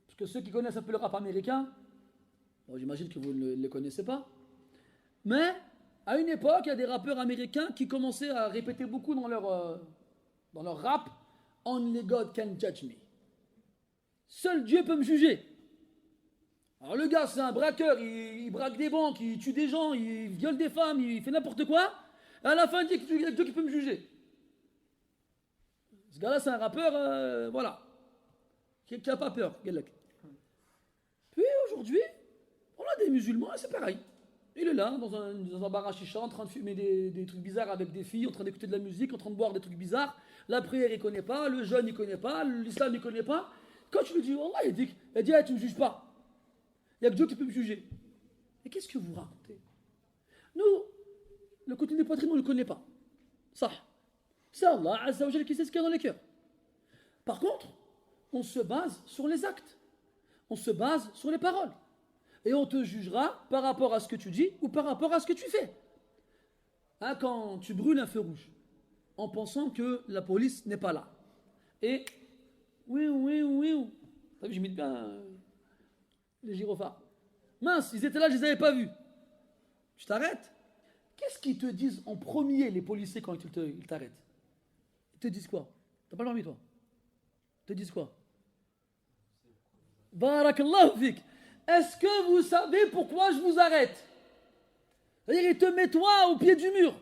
Parce que ceux qui connaissent un peu le rap américain, bon, j'imagine que vous ne les connaissez pas, mais à une époque, il y a des rappeurs américains qui commençaient à répéter beaucoup dans leur rap « Only God can judge me ». Seul Dieu peut me juger. Alors le gars, c'est un braqueur, il braque des banques, il tue des gens, il viole des femmes, il fait n'importe quoi. Et à la fin, il dit qu'il y a Dieu qui peut me juger. Ce gars-là, c'est un rappeur, voilà, qui n'a pas peur. Puis aujourd'hui, on a des musulmans, et c'est pareil. Il est là, dans un bar à chicha, en train de fumer des trucs bizarres avec des filles, en train d'écouter de la musique, en train de boire des trucs bizarres. La prière, il ne connaît pas, le jeûne, il ne connaît pas, l'islam, il ne connaît pas. Quand tu lui dis, Wallah, il dit hey, tu ne me juges pas. Il n'y a que Dieu qui peut me juger. Et qu'est-ce que vous racontez? Nous, le côté des poitrines, on ne le connaît pas. Ça. C'est Allah Azza wa Jalla qui sait ce qu'il y a dans les cœurs. Par contre, on se base sur les actes. On se base sur les paroles. Et on te jugera par rapport à ce que tu dis ou par rapport à ce que tu fais. Hein, quand tu brûles un feu rouge, en pensant que la police n'est pas là. Et, oui. T'as vu, j'imite bien les gyrophares. Mince, ils étaient là, je ne les avais pas vus. Tu t'arrêtes. Qu'est-ce qu'ils te disent en premier, les policiers, quand ils t'arrêtent? Ils te disent quoi? T'as pas le permis, toi? Ils te disent quoi? Barakallahu fik. Est-ce que vous savez pourquoi je vous arrête? C'est-à-dire, il te met toi au pied du mur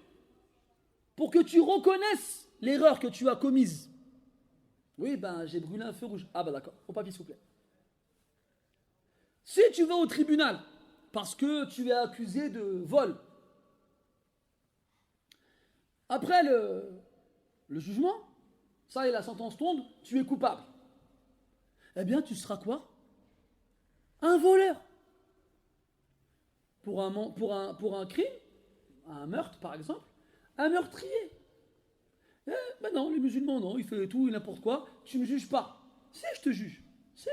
pour que tu reconnaisses l'erreur que tu as commise. Oui, j'ai brûlé un feu rouge. Ah d'accord, au papier s'il vous plaît. Si tu vas au tribunal parce que tu es accusé de vol, après le jugement, ça et la sentence tombe, tu es coupable. Eh bien, tu seras quoi? Un voleur. Pour un crime, un meurtre par exemple, un meurtrier. Non, les musulmans, non, il fait tout et n'importe quoi. Tu ne me juges pas. Si, je te juge. Si,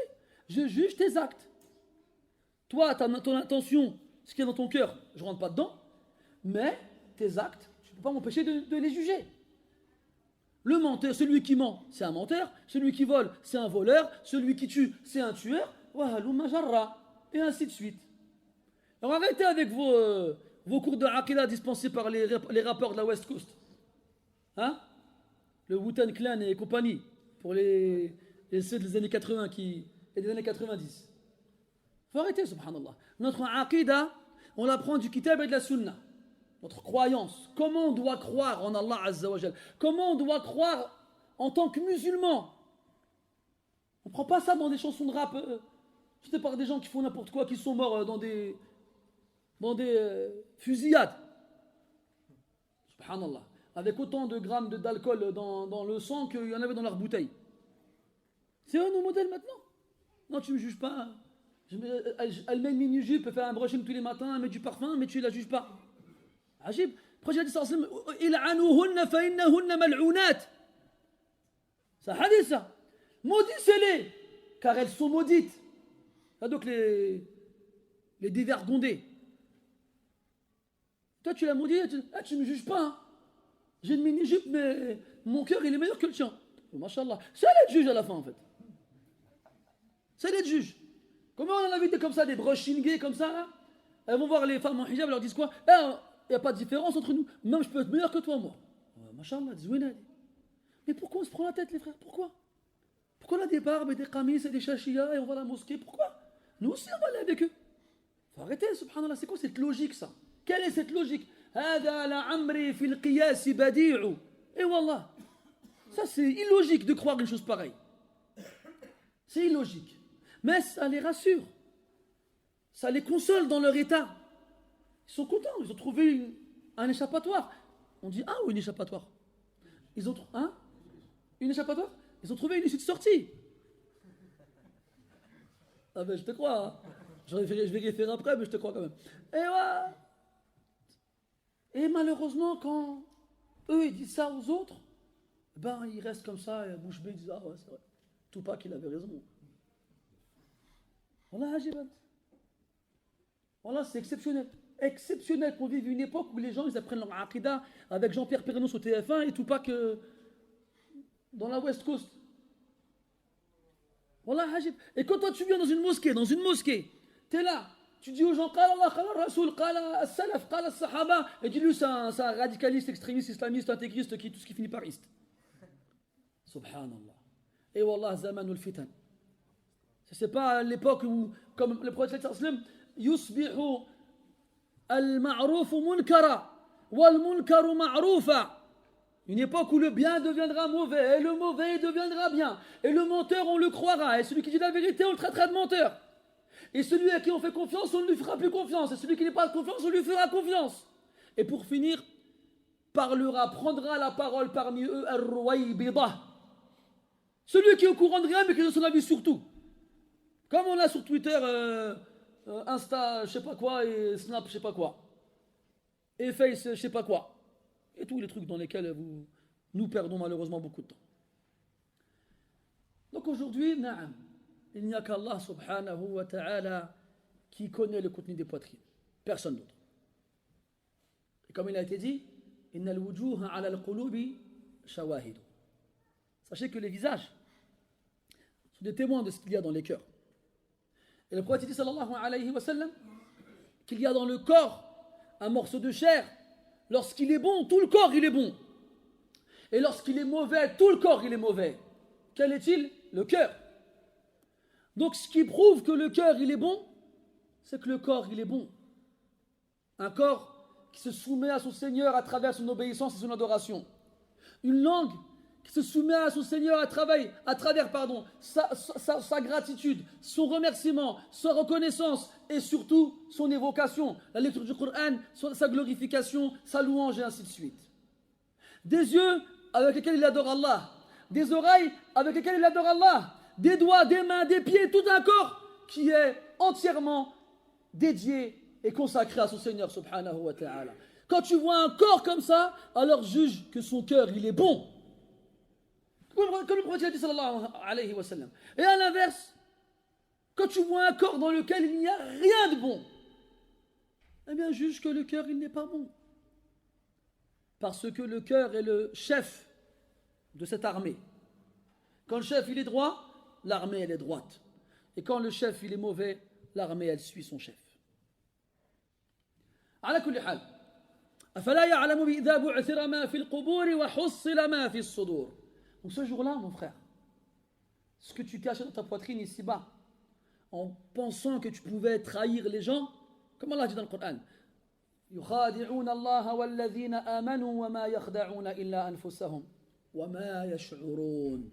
je juge tes actes. Toi, ton intention, ce qu'il y a dans ton cœur, je ne rentre pas dedans. Mais tes actes, tu ne peux pas m'empêcher de les juger. Le menteur, celui qui ment, c'est un menteur. Celui qui vole, c'est un voleur. Celui qui tue, c'est un tueur. Et ainsi de suite. Alors arrêtez avec vos cours de aqidah dispensés par les rappeurs de la West Coast. Hein? Le Wu-Tang Clan et compagnie, pour ceux des années 80 et des années 90. Il faut arrêter, subhanallah. Notre aqidah, on l'apprend du kitab et de la sunna. Notre croyance. Comment on doit croire en Allah Azza wa Jal? Comment on doit croire en tant que musulman? On ne prend pas ça dans des chansons de rap chantées par des gens qui font n'importe quoi, qui sont morts dans des fusillades. Subhanallah. Avec autant de grammes d'alcool dans le sang qu'il y en avait dans leur bouteille. C'est eux nos modèles maintenant. Non, tu ne me juges pas. Elle met une mini-jupe, elle fait un brushing tous les matins, elle met du parfum, mais tu ne la juges pas. Ajib. Après, j'ai dit ça, il'anuhunna fa innahunna mal'unat. C'est un hadith, ça. Maudissez-les, car elles sont maudites. Là, donc, les dévergondés. Toi, tu l'as maudit, tu ne me juges pas. Hein. J'ai une mini-jupe, mais mon cœur, il est meilleur que le tien. Masha'Allah. C'est elle être juge à la fin, en fait. C'est elle être juge. Comment on en a vu des comme ça, des brushing gays comme ça, là. Elles vont voir les femmes en hijab, elles leur disent quoi? Il n'y a pas de différence entre nous. Même je peux être meilleur que toi, moi. Masha'Allah, zouinad. Mais pourquoi on se prend la tête, les frères? Pourquoi on a des barbes et des qamis et des shashiyas et on va à la mosquée? Pourquoi? Nous aussi, on va aller avec eux. Faut arrêter, subhanallah. C'est quoi cette logique, ça? Quelle est cette logique? هذا لعمري في القياس بديع. Et wallah. Ça, c'est illogique de croire une chose pareille. C'est illogique. Mais ça les rassure. Ça les console dans leur état. Ils sont contents. Ils ont trouvé un échappatoire. On dit un ou une échappatoire? Ils ont une échappatoire? Ils ont trouvé une issue de sortie. Ah ben je te crois. Hein. Je vais vérifier après, mais je te crois quand même. Et ouais. Et malheureusement, quand eux ils disent ça aux autres, ben ils restent comme ça, et bouche bée, ils disent ah ouais c'est vrai. Tupac il avait raison. Voilà, Ajibat. Voilà, c'est exceptionnel. Exceptionnel qu'on vive une époque où les gens ils apprennent leur aqidah avec Jean-Pierre Pernaut au TF1 et Tupac dans la West Coast. Voilà, Hajib. Et quand toi tu viens dans une mosquée, t'es là, tu dis aux gens, Qala Allah, Qala Rasoul, Qala As-Salaf, Qala As-Sahaba, et dis-lui c'est un radicaliste, extrémiste, islamiste, intégriste, tout ce qui finit par iste. Subhanallah. Et Wallah, Zamanul Fitan. C'est pas l'époque où, comme le prophète sallam, Yusbihu al-ma'ruf munkara, wal-munkaru ma'rufa. Une époque où le bien deviendra mauvais, et le mauvais deviendra bien. Et le menteur, on le croira. Et celui qui dit la vérité, on le traitera de menteur. Et celui à qui on fait confiance, on ne lui fera plus confiance. Et celui qui n'est pas de confiance, on lui fera confiance. Et pour finir, prendra la parole parmi eux, Ar-Ruwaybidah. Celui qui est au courant de rien, mais qui donne son avis sur tout. Comme on a sur Twitter, Insta, je sais pas quoi, et Snap, je sais pas quoi. Et Face, je sais pas quoi. Et tous les trucs dans lesquels nous perdons malheureusement beaucoup de temps. Donc aujourd'hui, na'am, il n'y a qu'Allah subhanahu wa ta'ala qui connaît le contenu des poitrines. Personne d'autre. Et comme il a été dit, innal wujuha ala al-qulubi shawahidu. Sachez que les visages sont des témoins de ce qu'il y a dans les cœurs. Et le prophète dit sallallahu alayhi wa sallam qu'il y a dans le corps un morceau de chair. Lorsqu'il est bon, tout le corps il est bon. Et lorsqu'il est mauvais, tout le corps il est mauvais. Quel est-il? Le cœur. Donc ce qui prouve que le cœur il est bon, c'est que le corps il est bon. Un corps qui se soumet à son Seigneur à travers son obéissance et son adoration. Une langue qui se soumet à son Seigneur à travers sa gratitude, son remerciement, sa reconnaissance et surtout son évocation, la lecture du Coran, sa glorification, sa louange et ainsi de suite. Des yeux avec lesquels il adore Allah, des oreilles avec lesquelles il adore Allah, des doigts, des mains, des pieds, tout un corps qui est entièrement dédié et consacré à son Seigneur subhanahu wa ta'ala. Quand tu vois un corps comme ça, alors juge que son cœur il est bon. Comme le prophète a dit sallallahu alayhi wa sallam. Et à l'inverse, quand tu vois un corps dans lequel il n'y a rien de bon, eh bien juge que le cœur il n'est pas bon. Parce que le cœur est le chef de cette armée. Quand le chef il est droit, l'armée elle est droite. Et quand le chef il est mauvais, l'armée elle suit son chef. على كل حال أفلا يعلم إذا بعثر ما في القبور وحصل ما في الصدور. Donc ce jour-là, mon frère, ce que tu cachais dans ta poitrine ici-bas, en pensant que tu pouvais trahir les gens, comme Allah dit dans le Coran, يخادعون الله والذين آمنوا وما يخدعون إلا أنفسهم وما يشعرون.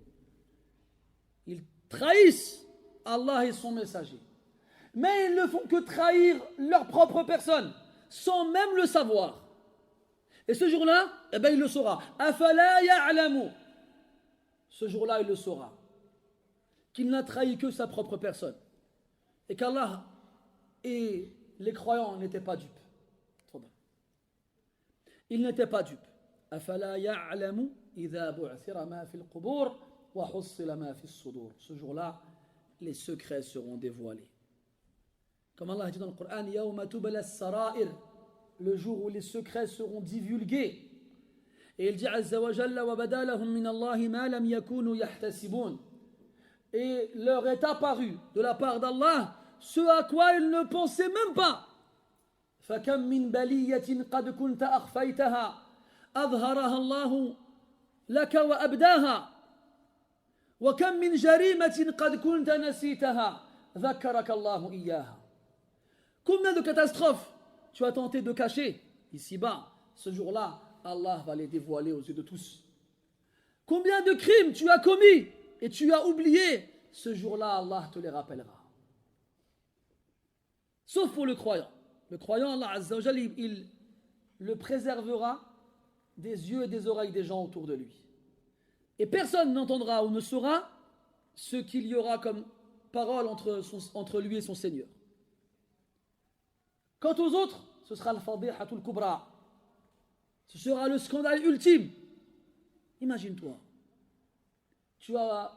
Ils trahissent Allah et son messager, mais ils ne font que trahir leur propre personne, sans même le savoir. Et ce jour-là, eh ben, il le saura. Afala ya'lamu. Ce jour-là, il le saura. Qu'il n'a trahi que sa propre personne. Et qu'Allah et les croyants n'étaient pas dupes. Ils n'étaient pas dupes. Afala ya'lamu idha bu'thira ma fil qubur wa hussila ma fis sudur. Ce jour-là, les secrets seront dévoilés. Comme Allah dit dans le Coran, yawma tubla as-sara'ir, le jour où les secrets seront divulgués. Et il dit azza wa jalla wa badalahum min Allahi ma lam yakunu yahtasibun. Et leur est apparu de la part d'Allah ce à quoi ils ne pensaient même pas. فكم من بلية قد كنت أخفيتها أظهرها الله لك وأبداها وكم من جريمة قد كنت نسيتها ذكرك الله إياها. Combien de catastrophes tu as tenté de cacher ici-bas, ce jour-là, Allah va les dévoiler aux yeux de tous. Combien de crimes tu as commis et tu as oublié, ce jour-là, Allah te les rappellera. Sauf pour le croyant. Le croyant, Allah Azza wa Jalla, il le préservera des yeux et des oreilles des gens autour de lui. Et personne n'entendra ou ne saura ce qu'il y aura comme parole entre lui et son Seigneur. Quant aux autres, ce sera le fadihatul kubra. Ce sera le scandale ultime. Imagine-toi. Tu as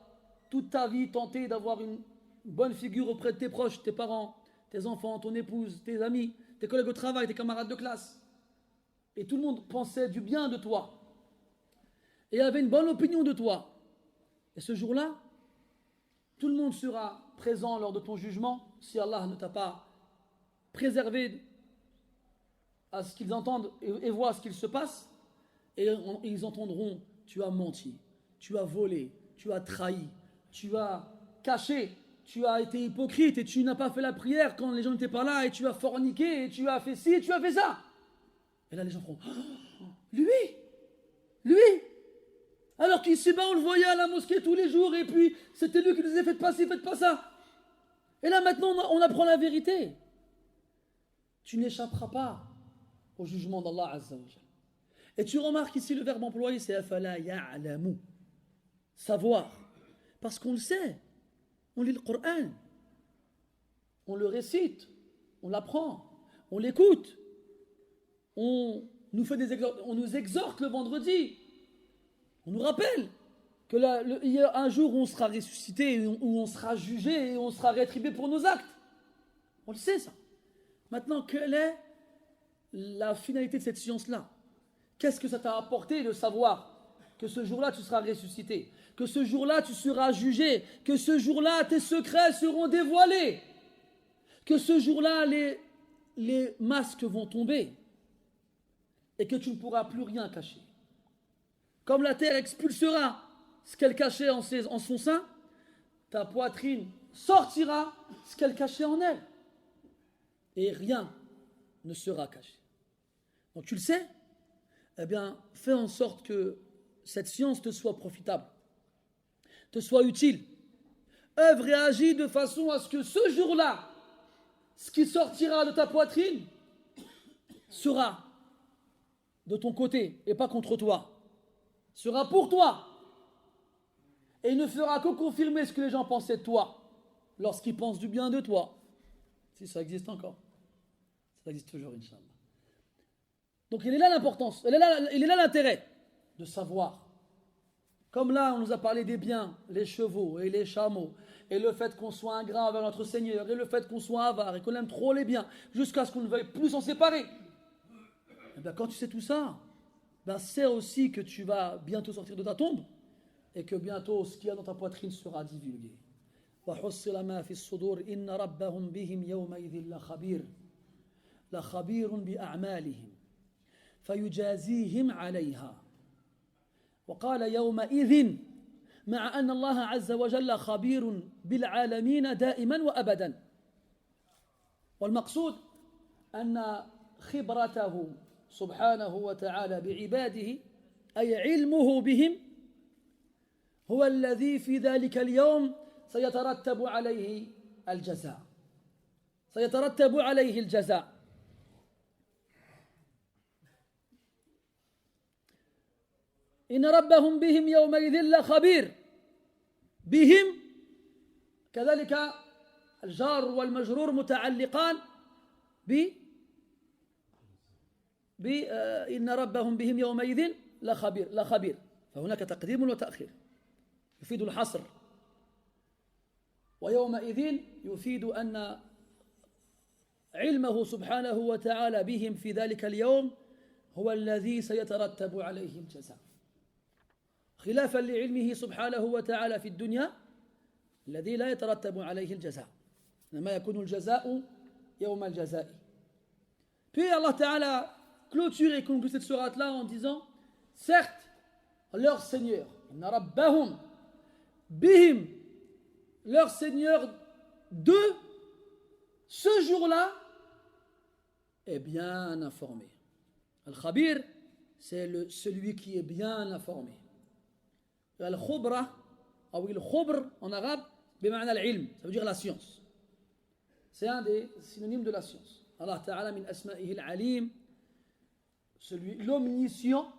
toute ta vie tenté d'avoir une bonne figure auprès de tes proches, tes parents, tes enfants, ton épouse, tes amis, tes collègues au travail, tes camarades de classe. Et tout le monde pensait du bien de toi. Et avait une bonne opinion de toi. Et ce jour-là, tout le monde sera présent lors de ton jugement si Allah ne t'a pas préservé à ce qu'ils entendent et voient ce qu'il se passe. Et ils entendront, tu as menti, tu as volé, tu as trahi, tu as caché, tu as été hypocrite et tu n'as pas fait la prière quand les gens n'étaient pas là et tu as forniqué et tu as fait ci et tu as fait ça. Et là les gens feront, oh, lui, alors qu'ici-bas on le voyait à la mosquée tous les jours et puis c'était lui qui nous disait faites pas ci, faites pas ça. Et là maintenant on apprend la vérité. Tu n'échapperas pas au jugement d'Allah Azza wa Jalla. Et tu remarques ici le verbe employé c'est afala ya'lamu, savoir, parce qu'on le sait. On lit le Coran, on le récite, on l'apprend, on l'écoute, on nous exhorte le vendredi, on nous rappelle qu'il y a un jour où on sera ressuscité, où on sera jugé et on sera rétribué pour nos actes. On le sait ça. Maintenant, quelle est la finalité de cette science-là? Qu'est-ce que ça t'a apporté de savoir que ce jour-là tu seras ressuscité, que ce jour-là tu seras jugé, que ce jour-là tes secrets seront dévoilés, que ce jour-là les masques vont tomber et que tu ne pourras plus rien cacher. Comme la terre expulsera ce qu'elle cachait en son sein, ta poitrine sortira ce qu'elle cachait en elle et rien ne sera caché. Donc tu le sais, eh bien fais en sorte que cette science te soit profitable, te soit utile. Œuvre et agis de façon à ce que ce jour-là, ce qui sortira de ta poitrine sera de ton côté et pas contre toi. Sera pour toi. Et il ne fera que confirmer ce que les gens pensaient de toi lorsqu'ils pensent du bien de toi. Si ça existe encore. Ça existe toujours, Inch'Allah. Donc il est là l'importance, il est là l'intérêt de savoir. Comme là, on nous a parlé des biens, les chevaux et les chameaux, et le fait qu'on soit ingrat envers notre Seigneur, et le fait qu'on soit avare, et qu'on aime trop les biens, jusqu'à ce qu'on ne veuille plus s'en séparer. Et bien, quand tu sais tout ça, ben, sais aussi que tu vas bientôt sortir de ta tombe, et que bientôt ce qu'il y a dans ta poitrine sera divulgué. وَحُصِّلَ مَا فِي الصُّدُورِ إِنَّ رَبَّهُمْ بِهِمْ يَوْمَئِذٍ لَخَبِيرٌ بِأَعْمَالِهِمْ فيجازيهم عليها. وقال يومئذ مع أن الله عز وجل خبير بالعالمين دائما وأبدا. والمقصود أن خبرته سبحانه وتعالى بعباده أي علمه بهم هو الذي في ذلك اليوم سيترتب عليه الجزاء. سيترتب عليه الجزاء. إن ربهم بهم يومئذ لخبير. بهم كذلك الجار والمجرور متعلقان إن ربهم بهم يومئذ لخبير. فهناك تقديم وتأخير يفيد الحصر، ويومئذ يفيد أن علمه سبحانه وتعالى بهم في ذلك اليوم هو الذي سيترتب عليه الجزاء، خلافا لعلمه سبحانه وتعالى في الدنيا الذي لا يترتب عليه الجزاء، إنما يكون الجزاء يوم الجزاء. Puis Allah Ta'ala clôture et conclut cette sourate-là en disant, certes, leur Seigneur, Inna Rabbahum bihim, leur Seigneur de ce jour-là est bien informé. Al-Khabir, c'est celui qui est bien informé. Al-Khubra, ou al-Khubr en arabe, bima'na al-ilm, ça veut dire la science. C'est un des synonymes de la science. Allah Ta'ala min asma'ihi al-alim, celui l'omniscient,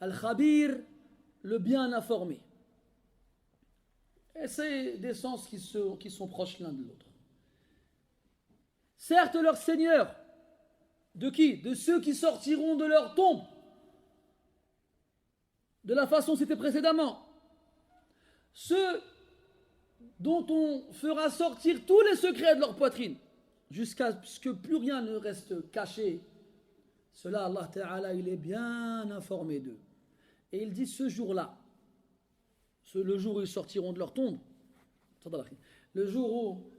Al-Khabir, le bien informé. Et c'est des sens qui sont proches l'un de l'autre. Certes, leur Seigneur, de qui? De ceux qui sortiront de leur tombe, de la façon c'était précédemment. Ceux dont on fera sortir tous les secrets de leur poitrine, jusqu'à ce que plus rien ne reste caché. Cela, Allah Ta'ala, il est bien informé d'eux. Et il dit ce jour-là, le jour où ils sortiront de leur tombe, le jour où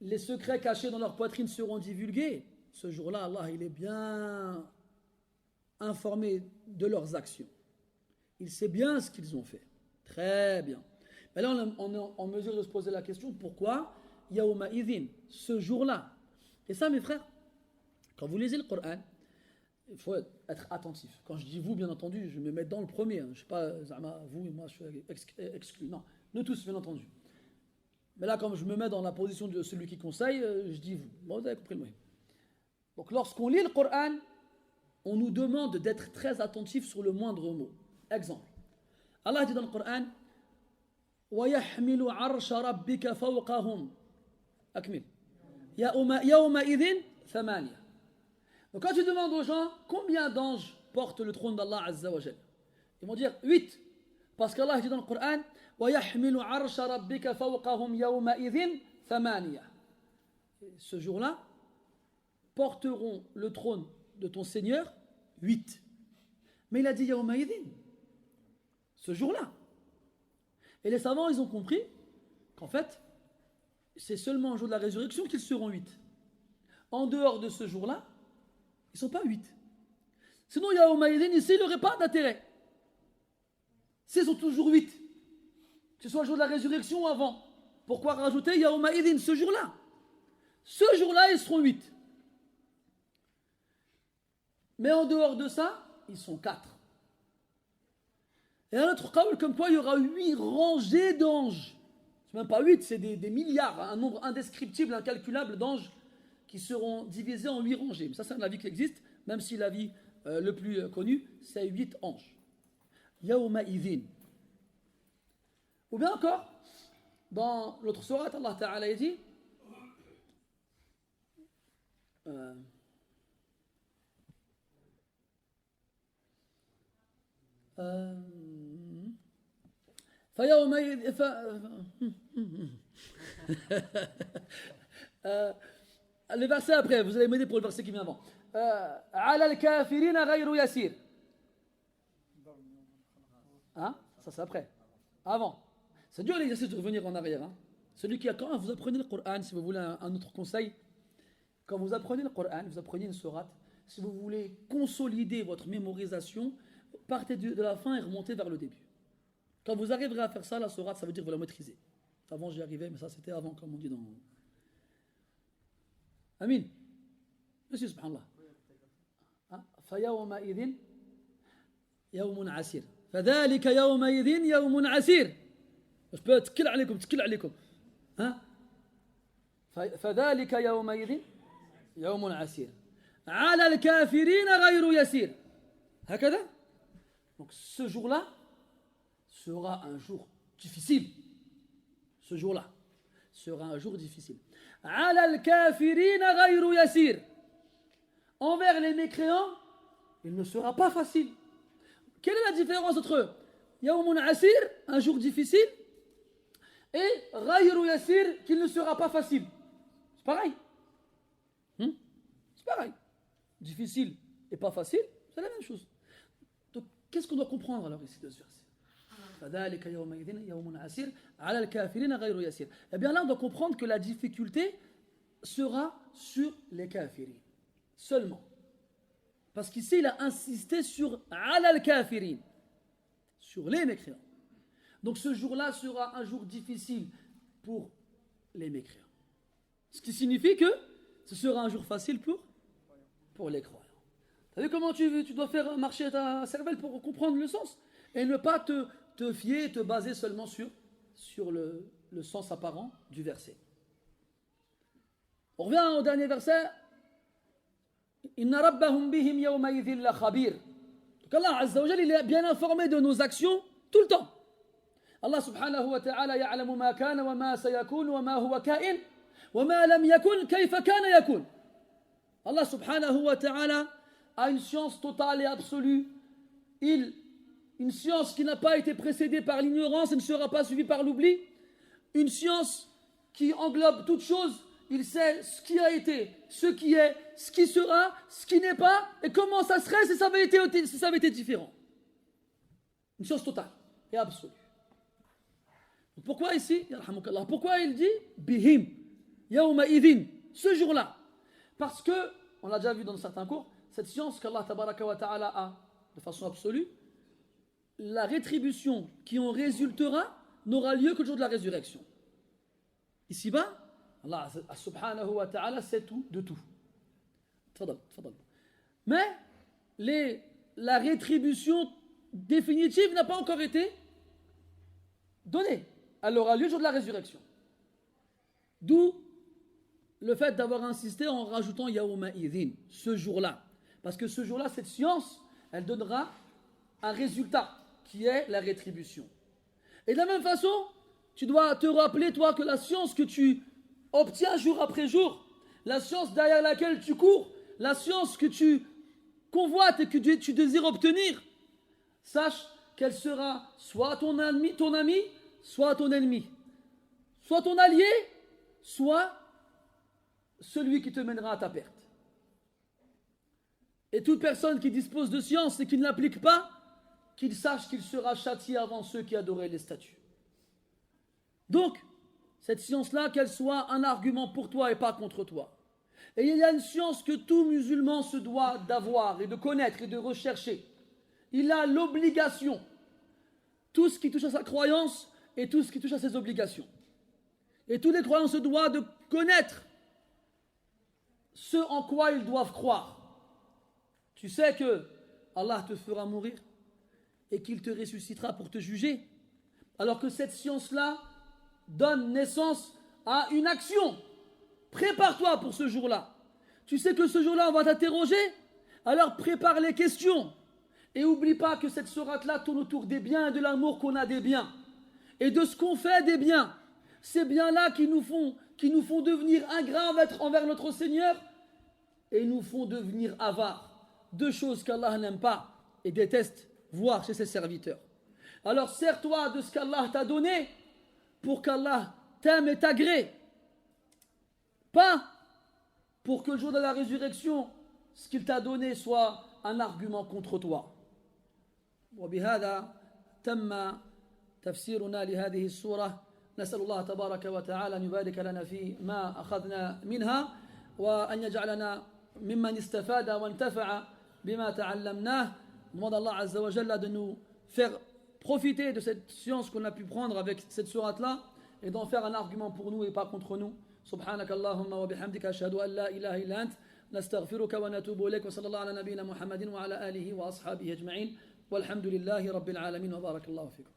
les secrets cachés dans leur poitrine seront divulgués, ce jour-là, Allah, il est bien informé de leurs actions. Il sait bien ce qu'ils ont fait. Très bien. Mais là, on est en mesure de se poser la question, pourquoi Yawma idhin, ce jour-là? Et ça, mes frères, quand vous lisez le Coran, il faut être attentif. Quand je dis vous, bien entendu, je me mets dans le premier. Je ne suis pas vous et moi, je suis exclu. Non, nous tous, bien entendu. Mais là, comme je me mets dans la position de celui qui conseille, je dis vous. Bon, vous avez compris le mot. Donc, lorsqu'on lit le Coran, on nous demande d'être très attentif sur le moindre mot. Exemple. Allah dit dans le Coran, وَيَحْمِلُ عَرْشَ رَبِّكَ فَوْقَهُمْ أكمل يومئذ ثمانية. Donc quand tu demandes aux gens combien d'anges portent le trône d'Allah Azza wa Jal, ils vont dire 8, parce qu'Allah dit dans le Coran وَيَحْمِلُ عَرْشَ رَبِّكَ فَوْقَهُمْ يَوْمَئِذٍ ثمانية. Ce jour-là porteront le trône de ton Seigneur 8. Mais il a dit يومئذ, ce jour-là. Et les savants, ils ont compris qu'en fait, c'est seulement au jour de la résurrection qu'ils seront 8. En dehors de ce jour-là, ils ne sont pas 8. Sinon, Yawmaïdin, ici, il n'aurait pas d'intérêt. S'ils sont toujours 8, que ce soit le jour de la résurrection ou avant, pourquoi rajouter Yawmaïdin, ce jour-là? Ce jour-là, ils seront 8. Mais en dehors de ça, ils sont 4. Et un autre cas, comme quoi il y aura 8 rangées d'anges. C'est même pas 8, c'est des milliards, un nombre indescriptible, incalculable d'anges qui seront divisés en 8 rangées. Mais ça, c'est un avis qui existe, même si l'avis le plus connu, c'est 8 anges. Yawma idhin. Ou bien encore, dans l'autre sourate, Allah Ta'ala dit le verset après, vous allez m'aider pour le verset qui vient avant. Ala al-kafirina ghayru yasir. Hein? Ça c'est après. Avant. C'est dur l'exercice de revenir en arrière. Hein? Celui qui a, quand vous apprenez le Coran, si vous voulez un autre conseil, quand vous apprenez le Coran, vous apprenez une sourate, si vous voulez consolider votre mémorisation, partez de la fin et remontez vers le début. Quand vous arriverez à faire ça, la sourate, ça veut dire que vous la maîtrisez. Avant, j'y arrivais, mais ça, c'était avant, comme on dit dans... Amin. Monsieur, subhanallah. فَيَوْمَئِذٍ يَوْمٌ عَسِيرٌ فَذَلِكَ يَوْمَئِذٍ يَوْمٌ عَسِيرٌ. Je peux تكل عليكم. فَذَلِكَ يَوْمَئِذٍ يَوْمٌ عَسِيرٌ على الكافرين غير يسير. هكذا Donc ce jour-là sera un jour difficile. Ce jour-là sera un jour difficile. Ala al-kafirina ghayru yasir. Envers les mécréants, il ne sera pas facile. Quelle est la différence entre Yawmun Asir, un jour difficile, et Ghayru Yasir, qu'il ne sera pas facile? C'est pareil. C'est pareil. Difficile et pas facile, c'est la même chose. Donc, qu'est-ce qu'on doit comprendre alors ici de ce verset? Eh bien là, on doit comprendre que la difficulté sera sur les kafirin. Seulement. Parce qu'ici, il a insisté sur al-kafirin, sur les mécréants. Donc ce jour-là sera un jour difficile pour les mécréants. Ce qui signifie que ce sera un jour facile pour les croyants. Tu as vu comment tu dois faire marcher ta cervelle pour comprendre le sens? Et ne pas te fier, te baser seulement sur le sens apparent du verset. On revient au dernier verset. Inna rabbahum bihim yawma idhin la khabir. Donc Allah Azza wa Jalla, il est bien informé de nos actions tout le temps. Allah subhanahu wa ta'ala ya'lamu ma kana wa ma sayakun wa ma huwa ka'in wa ma lam yakun kayfa kana yakun. Allah subhanahu wa ta'ala a une science totale et absolue. Une science qui n'a pas été précédée par l'ignorance et ne sera pas suivie par l'oubli. Une science qui englobe toutes choses. Il sait ce qui a été, ce qui est, ce qui sera, ce qui n'est pas, et comment ça serait si ça avait été différent. Une science totale et absolue. Pourquoi ici, pourquoi il dit bihim, yawma idhin, ce jour-là? Parce que, on l'a déjà vu dans certains cours, cette science qu'Allah tabaraka wa ta'ala a de façon absolue, la rétribution qui en résultera n'aura lieu que le jour de la résurrection. Ici-bas, Allah subhanahu wa ta'ala sait tout de tout. Tfadal. Mais la rétribution définitive n'a pas encore été donnée. Elle aura lieu le jour de la résurrection. D'où le fait d'avoir insisté en rajoutant Yawma idhin, ce jour-là. Parce que ce jour-là, cette science, elle donnera un résultat qui est la rétribution. Et de la même façon, tu dois te rappeler, toi, que la science que tu obtiens jour après jour, la science derrière laquelle tu cours, la science que tu convoites et que tu désires obtenir, sache qu'elle sera soit ton ami, soit ton ennemi, soit ton allié, soit celui qui te mènera à ta perte. Et toute personne qui dispose de science et qui ne l'applique pas, qu'il sache qu'il sera châtié avant ceux qui adoraient les statues. Donc, cette science-là, qu'elle soit un argument pour toi et pas contre toi. Et il y a une science que tout musulman se doit d'avoir et de connaître et de rechercher. Il a l'obligation, tout ce qui touche à sa croyance et tout ce qui touche à ses obligations. Et tous les croyants se doivent de connaître ce en quoi ils doivent croire. Tu sais que Allah te fera mourir et qu'il te ressuscitera pour te juger, alors que cette science-là donne naissance à une action. Prépare-toi pour ce jour-là. Tu sais que ce jour-là, on va t'interroger, alors prépare les questions. Et n'oublie pas que cette sourate-là tourne autour des biens et de l'amour qu'on a des biens. Et de ce qu'on fait des biens. Ces biens-là qui nous font devenir ingrats envers notre Seigneur et nous font devenir avares. Deux choses qu'Allah n'aime pas et déteste voir chez ses serviteurs. Alors sers-toi de ce qu'Allah t'a donné pour qu'Allah t'aime et t'agrée. Pas pour que le jour de la résurrection, ce qu'il t'a donné soit un argument contre toi. وبهذا تم تفسيرنا لهذه السورة. نسأل الله تبارك وتعالى أن يبارك لنا في ما أخذنا منها وأن يجعلنا ممن استفاد وانتفع بما تعلمناه. Demande à Allah Azza wa Jalla de nous faire profiter de cette science qu'on a pu prendre avec cette sourate-là et d'en faire un argument pour nous et pas contre nous. سبحانك اللهم وبحمدك أشهد أن لا إله إلا أنت نستغفرك ونتوب إليك وصلى الله على نبينا محمد وعلى آله وأصحابه أجمعين والحمد لله رب العالمين وبارك الله فيكم.